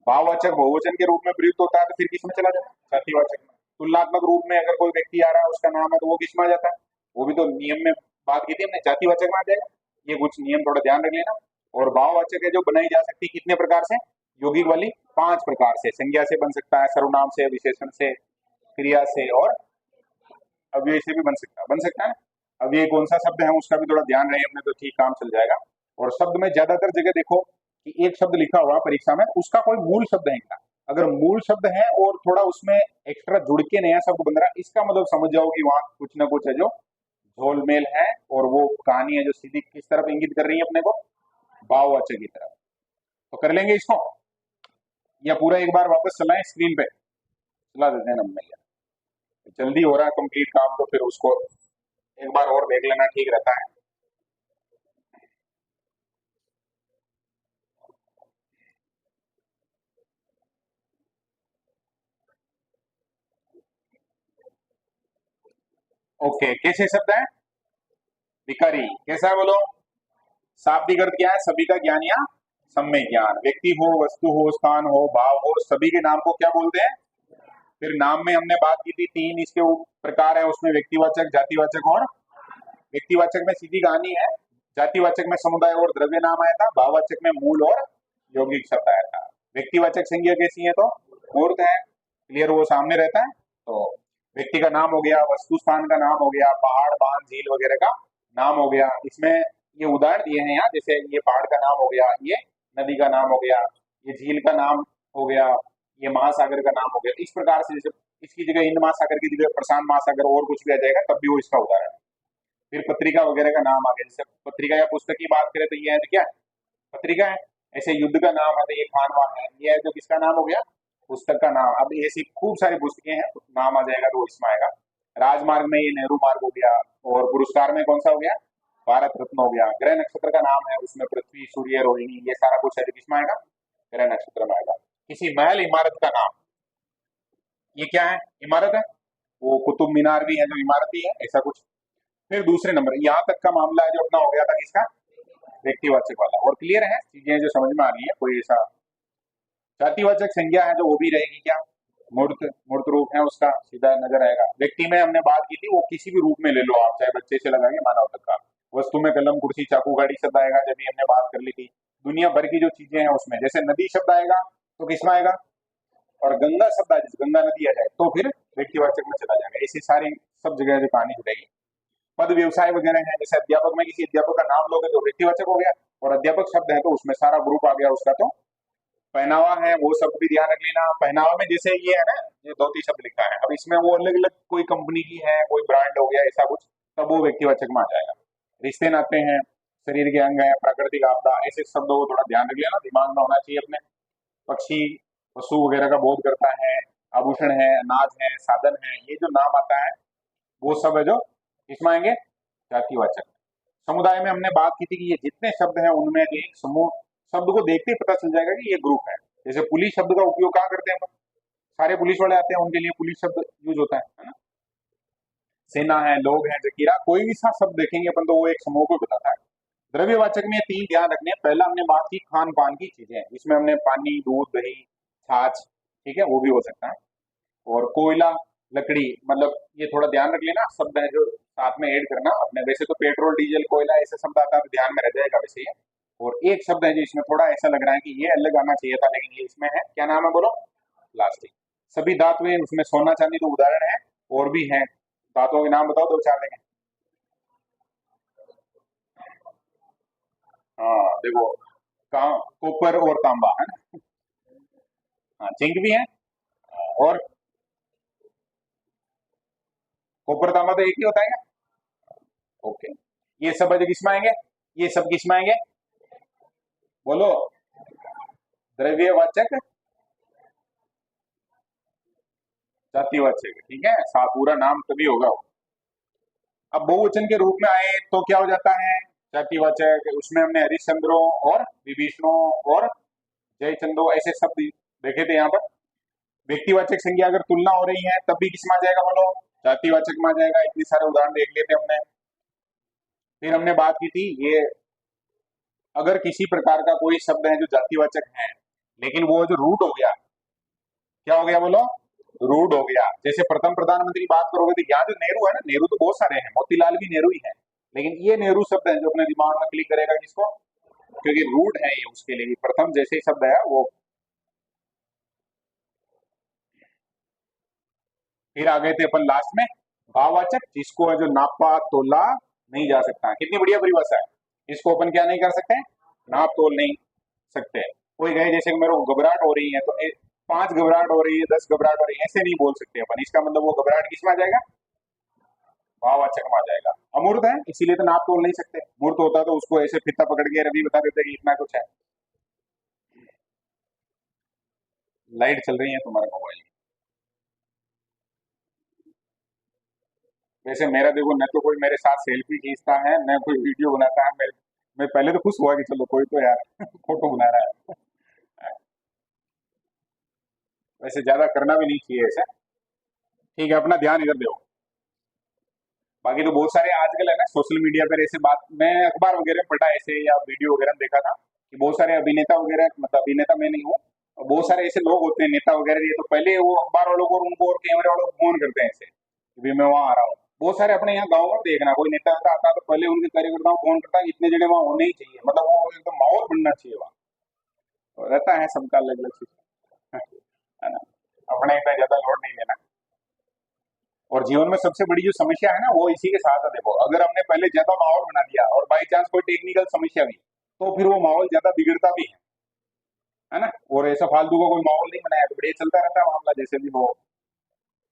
भाववाचक बहुवचन के रूप में प्रयुक्त होता है तो फिर किसमें चला जाता है? जातिवाचक में। तुलनात्मक रूप में अगर कोई व्यक्ति आ रहा है उसका नाम है तो वो किसमें आ जाता है? वो भी तो नियम में बात की थी हमने, जातिवाचक में आ जाएगा। ये कुछ नियम थोड़ा ध्यान रख लेना। और भाववाचक है जो बनाई जा सकती है कितने प्रकार से? यौगिक वाली 5 प्रकार से। संज्ञा से बन सकता है, सर्वनाम से, विशेषण से, क्रिया से और अव्यय से भी बन सकता है। अब ये कौन सा शब्द है उसका भी थोड़ा ध्यान रहे अपने तो ठीक काम चल जाएगा। और शब्द में ज्यादातर जगह देखो कि एक शब्द लिखा हुआ परीक्षा में, उसका कोई मूल शब्द है क्या? अगर मूल शब्द है और थोड़ा उसमें एक्स्ट्रा जुड़ के नया शब्द बन रहा है, इसका मतलब समझ जाओ कि वहां कुछ ना कुछ है जो झोलमेल है, और वो कहानी है जो सीधी किस तरफ इंगित कर रही है अपने को? भाववाचक की तरफ। तो कर लेंगे इसको, या पूरा एक बार वापस चलाएं स्क्रीन पे? चला देते हैं नंबर, जल्दी हो रहा है कंप्लीट काम तो फिर उसको एक बार और देख लेना ठीक रहता है। ओके, कैसे शब्द है? विकारी कैसा है बोलो? शाब्दिक अर्थ क्या है? सभी का ज्ञान या सम्यक ज्ञान। व्यक्ति हो, वस्तु हो, स्थान हो, भाव हो, सभी के नाम को क्या बोलते हैं? फिर नाम में हमने बात की थी 3 इसके प्रकार है, उसमें व्यक्तिवाचक, जातिवाचक और व्यक्तिवाचक में सीधी कहानी है, जातिवाचक में समुदाय और द्रव्य नाम आया था, भाववाचक में मूल और यौगिक शब्द आया था। व्यक्तिवाचक संज्ञा कैसी है? तो मूर्त है, क्लियर, वो सामने रहता है। तो व्यक्ति का नाम हो गया, वस्तु स्थान का नाम हो गया, पहाड़, बांध, झील वगैरह का नाम हो गया। इसमें ये उदाहरण दिए हैं यहाँ, जैसे ये पहाड़ का नाम हो गया, ये नदी का नाम हो गया, ये झील का नाम हो गया, ये महासागर का नाम हो गया। इस प्रकार से जैसे इसकी जगह हिंद महासागर की जगह प्रशांत महासागर और कुछ भी आ जाएगा तब भी वो इसका उदाहरण है। फिर पत्रिका वगैरह का नाम आ गया, जैसे पत्रिका या पुस्तक की बात करें तो ये है तो क्या है? पत्रिका है। ऐसे युद्ध का नाम है तो ये खानवा है, ये है जो किसका नाम हो गया? पुस्तक का नाम। अब ऐसी खूब सारी पुस्तकें हैं, नाम आ जाएगा तो इसमें आएगा। राजमार्ग में ये नेहरू मार्ग हो गया, और पुरस्कार में कौन सा हो गया? भारत रत्न हो गया। ग्रह नक्षत्र का नाम है, उसमें पृथ्वी, सूर्य, रोहिणी, ये सारा कुछ है तो किसमें आएगा? ग्रह नक्षत्र में आएगा। किसी महल इमारत का नाम, ये क्या है? इमारत है। वो कुतुब मीनार भी है जो इमारत ही है, ऐसा कुछ। फिर दूसरे नंबर यहाँ तक का मामला है जो अपना हो गया था किसका? व्यक्तिवाचक वाला। और क्लियर है चीजें जो समझ में आ रही है? कोई ऐसा जातिवाचक संज्ञा है जो वो भी रहेगी क्या? मूर्त, मूर्त रूप है उसका सीधा नजर आएगा। व्यक्ति में हमने बात की थी, वो किसी भी रूप में ले लो आप, चाहे बच्चे से लगाएंगे मानव तक का। वस्तु में कलम, कुर्सी, चाकू, गाड़ी शब्द आएगा, जब भी हमने बात कर ली थी। दुनिया भर की जो चीजें हैं उसमें जैसे नदी शब्द आएगा तो किसमें आएगा? और गंगा शब्द आ जाए, गंगा नदी आ जाए तो फिर व्यक्तिवाचक में चला जाएगा। ऐसी सारी सब जगह जो कहानी जुड़ेगी। पद व्यवसाय वगैरह है, जैसे अध्यापक में किसी अध्यापक का नाम लोगे तो व्यक्तिवाचक हो गया, और अध्यापक शब्द है तो उसमें सारा ग्रुप आ गया उसका। तो पहनावा है वो शब्द भी ध्यान रख लेना। पहनावा में जैसे ये है ना, ये धोती शब्द लिखा है, अब इसमें वो अलग अलग कोई कंपनी की है, कोई ब्रांड हो गया ऐसा कुछ, तब वो व्यक्तिवाचक में आ जाएगा। रिश्ते नाते हैं, शरीर के अंग है, प्राकृतिक आपदा, ऐसे शब्दों को थोड़ा ध्यान रख लेना, दिमाग में होना चाहिए अपने। पक्षी, पशु वगैरह का बोध करता है, आभूषण है, अनाज है, साधन है, ये जो नाम आता है वो सब है जो इसमें आएंगे जातिवाचक। समुदाय में हमने बात की थी कि ये जितने शब्द हैं उनमें एक समूह, शब्द को देखते ही पता चल जाएगा कि ये ग्रुप है। जैसे पुलिस शब्द का उपयोग कहाँ करते हैं? सारे पुलिस वाले आते हैं उनके लिए पुलिस शब्द यूज होता है ना। सेना है, लोग हैं, जकीरा, कोई भी सा शब्द देखेंगे अपन तो वो एक समूह को बताता है। द्रव्यवाचक में 3 ध्यान रखने हैं। पहला हमने बात की खान पान की चीजें, इसमें हमने पानी, दूध, दही, छाछ, ठीक है, वो भी हो सकता है। और कोयला, लकड़ी, मतलब ये थोड़ा ध्यान रख लेना, शब्द है जो साथ में ऐड करना अपने। वैसे तो पेट्रोल, डीजल, कोयला ऐसे शब्द आता है तो ध्यान में रह जाएगा वैसे ही। और एक शब्द है जो इसमें थोड़ा ऐसा लग रहा है कि ये अलग आना चाहिए था लेकिन ये इसमें है, क्या नाम है बोलो? प्लास्टिक। सभी धातुएं, उसमें सोना चांदी तो उदाहरण है, और भी है। धातुओं के नाम बताओ, 2 4 लेंगे। हाँ देखो, कॉपर और तांबा है ना। हाँ, जिंक भी है। और कॉपर तांबा तो एक ही होता है क्या? ओके। ये सब है जो किसमें आएंगे? ये सब किसमें आएंगे बोलो? द्रव्यवाचक, जातिवाचक, ठीक है, सा पूरा नाम तभी होगा वो। अब बहुवचन के रूप में आए तो क्या हो जाता है? जातिवाचक, उसमें हमने हरिश्चंद्रों और विभीषणों और जयचंदो ऐसे शब्द देखे थे यहाँ पर। व्यक्तिवाचक संज्ञा अगर तुलना हो रही है तब भी किसमें आ जाएगा बोलो? जातिवाचक में आ जाएगा। इतने सारे उदाहरण देख लेते हमने। फिर हमने बात की थी ये, अगर किसी प्रकार का कोई शब्द है जो जातिवाचक है लेकिन वो जो रूट हो गया, क्या हो गया बोलो, रूट हो गया। जैसे प्रथम प्रधानमंत्री बात करोगे तो यहाँ जो नेहरू है ना, नेहरू तो बहुत सारे हैं, मोतीलाल भी नेहरू ही है, लेकिन ये नेहरू शब्द है जो अपने दिमाग में क्लिक करेगा किसको, क्योंकि रूट है ये, उसके लिए भी प्रथम जैसे ही शब्द है वो। फिर आ गए थे अपन लास्ट में भाववाचक, जिसको है जो नापा तोला नहीं जा सकता। कितनी बढ़िया परिभाषा है, इसको अपन क्या नहीं कर सकते, नाप तोल नहीं सकते। कोई कहे जैसे कि मेरे को घबराहट हो रही है तो 5 घबराहट हो रही है, 10 घबराहट हो रही है, ऐसे नहीं बोल सकते अपन। इसका मतलब वो घबराहट किसमें आ जाएगा, भाववाचक में आ जाएगा। अमूर्त है इसीलिए तो नाप तोल नहीं सकते, मूर्त होता तो उसको ऐसे फित्ता पकड़ के रवि बता देते कि इतना कुछ है। लाइट चल रही है तुम्हारे मोबाइल में। वैसे मेरा देखो, न तो कोई मेरे साथ सेल्फी खींचता है, न कोई वीडियो बनाता है। मैं पहले तो खुश हुआ कि चलो कोई तो यार फोटो बना रहा है। वैसे ज्यादा करना भी नहीं चाहिए ऐसा। ठीक है, अपना ध्यान इधर दो। बाकी तो बहुत सारे आजकल है ना सोशल मीडिया पर ऐसे बात, मैं अखबार वगैरह में पढ़ा ऐसे या वीडियो वगैरह में देखा था कि बहुत सारे अभिनेता वगैरह, मतलब अभिनेता मैं नहीं हूँ, और बहुत सारे ऐसे लोग होते हैं नेता वगैरह, ये तो पहले वो अखबार वालों को और उनको और कैमरे वालों को फोन करते हैं ऐसे कि भाई मैं वहां आ रहा हूँ। बहुत सारे अपने यहाँ गाँव में देखना, कोई नेता वेता आता है तो पहले उनके कार्यकर्ताओं को फोन करता है, इतने जने वहां होने ही चाहिए, मतलब वो एकदम माहौल बनना चाहिए वहाँ। तो रहता है सबका अलग अलग सिस्टम, है ना, अपने इतना ज्यादा लोड नहीं लेना। और जीवन में सबसे बड़ी जो समस्या है ना वो इसी के साथ है। देखो, अगर हमने पहले ज्यादा माहौल बना दिया और बाई चांस कोई टेक्निकल समस्या हुई, तो फिर वो माहौल ज्यादा बिगड़ता भी है ना। और ऐसा फालतू का कोई माहौल नहीं बनाया तो बढ़िया चलता रहता है मामला, जैसे भी हो।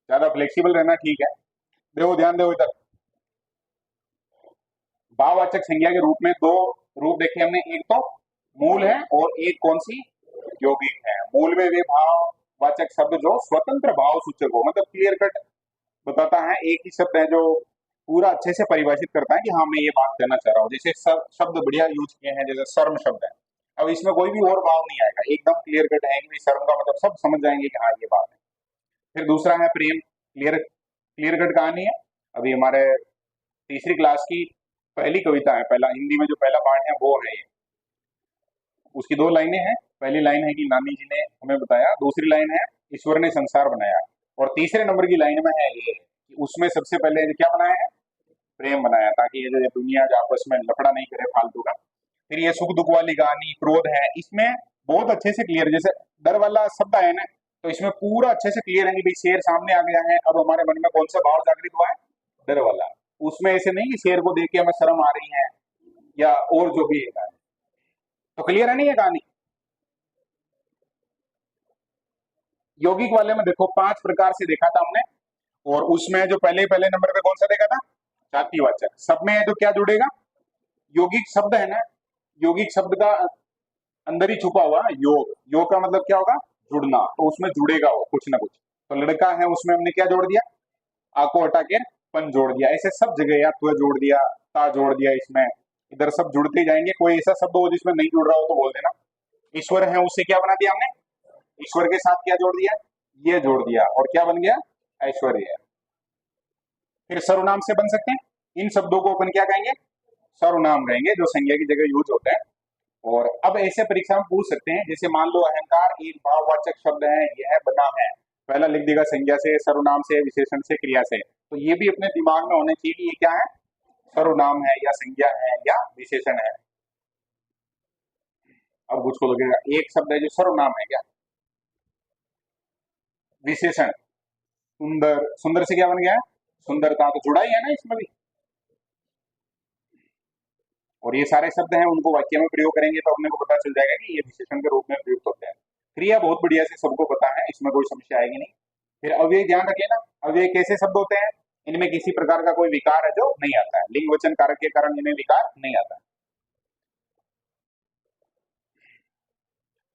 ज्यादा फ्लेक्सिबल रहना ठीक है। देखो ध्यान दो इधर, भाववाचक संज्ञा के रूप में दो रूप देखे हमने, एक तो मूल है और एक कौन सी, यौगिक है। मूल में वे भाववाचक शब्द जो स्वतंत्र भाव सूचक हो, मतलब क्लियर कट बताता है, एक ही शब्द है जो पूरा अच्छे से परिभाषित करता है कि हाँ मैं ये बात कहना चाह रहा हूँ। जैसे शब्द बढ़िया यूज किए हैं, जैसे शर्म शब्द है, अब इसमें कोई भी और भाव नहीं आएगा, एकदम क्लियर कट है कि भाई शर्म का मतलब सब समझ जाएंगे कि हाँ ये बात है। फिर दूसरा है प्रेम, क्लियर क्लियर कट कहानी है। अभी हमारे तीसरी क्लास की पहली कविता है, पहला हिंदी में जो पहला पार्ट है वो है ये। उसकी 2 लाइनें हैं, पहली लाइन है कि नानी जी ने हमें बताया, दूसरी लाइन है ईश्वर ने संसार बनाया, और तीसरे नंबर की लाइन में है ये कि उसमें सबसे पहले क्या बनाया है, प्रेम बनाया, ताकि ये जो ये दुनिया जो आपस में लफड़ा नहीं करे फालतू का। फिर ये सुख दुख वाली कहानी, क्रोध है, इसमें बहुत अच्छे से क्लियर, जैसे डर वाला शब्द है ना, तो इसमें पूरा अच्छे से क्लियर है कि भाई शेर सामने आ गया है, अब हमारे मन में कौन सा भाव जागृत हुआ है, डर वाला। उसमें ऐसे नहीं कि शेर को देख के हमें शर्म आ रही है या और जो भी है। तो क्लियर है नहीं ये कहानी। यौगिक वाले में देखो 5 प्रकार से देखा था हमने, और उसमें जो पहले पहले नंबर पे कौन सा देखा था, जातिवाचक। सब में है तो क्या जुड़ेगा, यौगिक शब्द है ना, यौगिक शब्द का अंदर ही छुपा हुआ योग, योग का मतलब क्या होगा, जुड़ना, तो उसमें जुड़ेगा वो कुछ ना कुछ। तो लड़का है उसमें हमने क्या जोड़ दिया, आ को हटा के पन जोड़ दिया, ऐसे सब जगह या तो जोड़ दिया, ता जोड़ दिया, इसमें इधर सब जुड़ते जाएंगे। कोई ऐसा शब्द हो जिसमें नहीं जुड़ रहा हो तो बोल देना। ईश्वर है उससे क्या बना दिया हमने, ईश्वर के साथ क्या जोड़ दिया, ये जोड़ दिया, और क्या बन गया, ऐश्वर्य। फिर सर्वनाम से बन सकते हैं, इन शब्दों को अपन क्या कहेंगे, सर्वनाम कहेंगे, जो संज्ञा की जगह यूज होता है। और अब ऐसे परीक्षा में पूछ सकते हैं, जैसे मान लो अहंकार एक भाववाचक शब्द है, यह बना है, पहला लिख देगा संज्ञा से, सर्वनाम से, विशेषण से, क्रिया से, तो ये भी अपने दिमाग में होने चाहिए कि ये क्या है, सर्वनाम है या संज्ञा है या विशेषण है। अब कुछ को लगेगा एक शब्द है जो सर्वनाम है क्या, विशेषण, सुंदर, सुंदर से क्या बन गया है, सुंदरता, तो जुड़ा ही है ना इसमें भी। और ये सारे शब्द हैं उनको वाक्य में प्रयोग करेंगे तो अपने को पता चल जाएगा कि ये विशेषण के रूप में प्रयुक्त होते हैं। क्रिया बहुत बढ़िया से सबको पता है, इसमें कोई समस्या आएगी नहीं। फिर अव्यय ध्यान रखिए ना, अव्यय कैसे शब्द होते हैं, इनमें किसी प्रकार का कोई विकार है जो नहीं आता है, लिंग वचन कारक के कारण इनमें विकार नहीं आता है।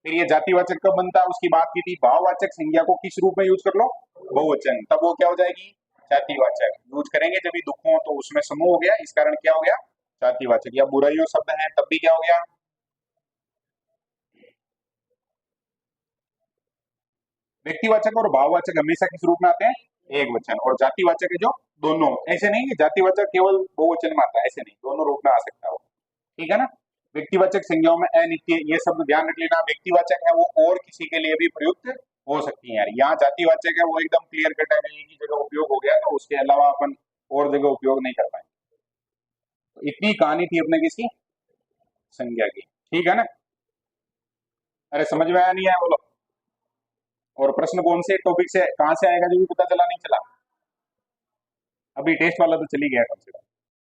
फिर ये जातिवाचक कब बनता है उसकी बात की थी, भाववाचक संज्ञा को किस रूप में यूज कर लो, बहुवचन, तब वो क्या हो जाएगी, जातिवाचक। यूज करेंगे जब भी दुख हो तो उसमें समूह हो गया, इस कारण क्या हो गया, जातिवाचक। या बुराइयों शब्द है तब भी क्या हो गया, व्यक्तिवाचक। और भाववाचक हमेशा किस रूप में आते हैं, एक वचन। और जातिवाचक है जो दोनों, ऐसे नहीं कि जातिवाचक केवल बहुवचन में आता है, ऐसे नहीं, दोनों रूप में आ सकता है वो, ठीक है ना। व्यक्तिवाचक संज्ञाओं में अनित्य, ये शब्द ध्यान रख लेना। व्यक्तिवाचक है वो और किसी के लिए भी प्रयुक्त हो सकती है यार। यहाँ जातिवाचक है वो एकदम क्लियर कट है, एक ही जगह उपयोग हो गया, तो उसके अलावा अपन और जगह उपयोग नहीं कर पाएंगे। तो इतनी कहानी थी अपने किसकी, संज्ञा की। ठीक है ना? अरे समझ में आया नहीं आया बोलो। और प्रश्न कौन से टॉपिक से कहां से आएगा जो भी पता चला नहीं चला? अभी टेस्ट वाला तो चली गया कम से कम।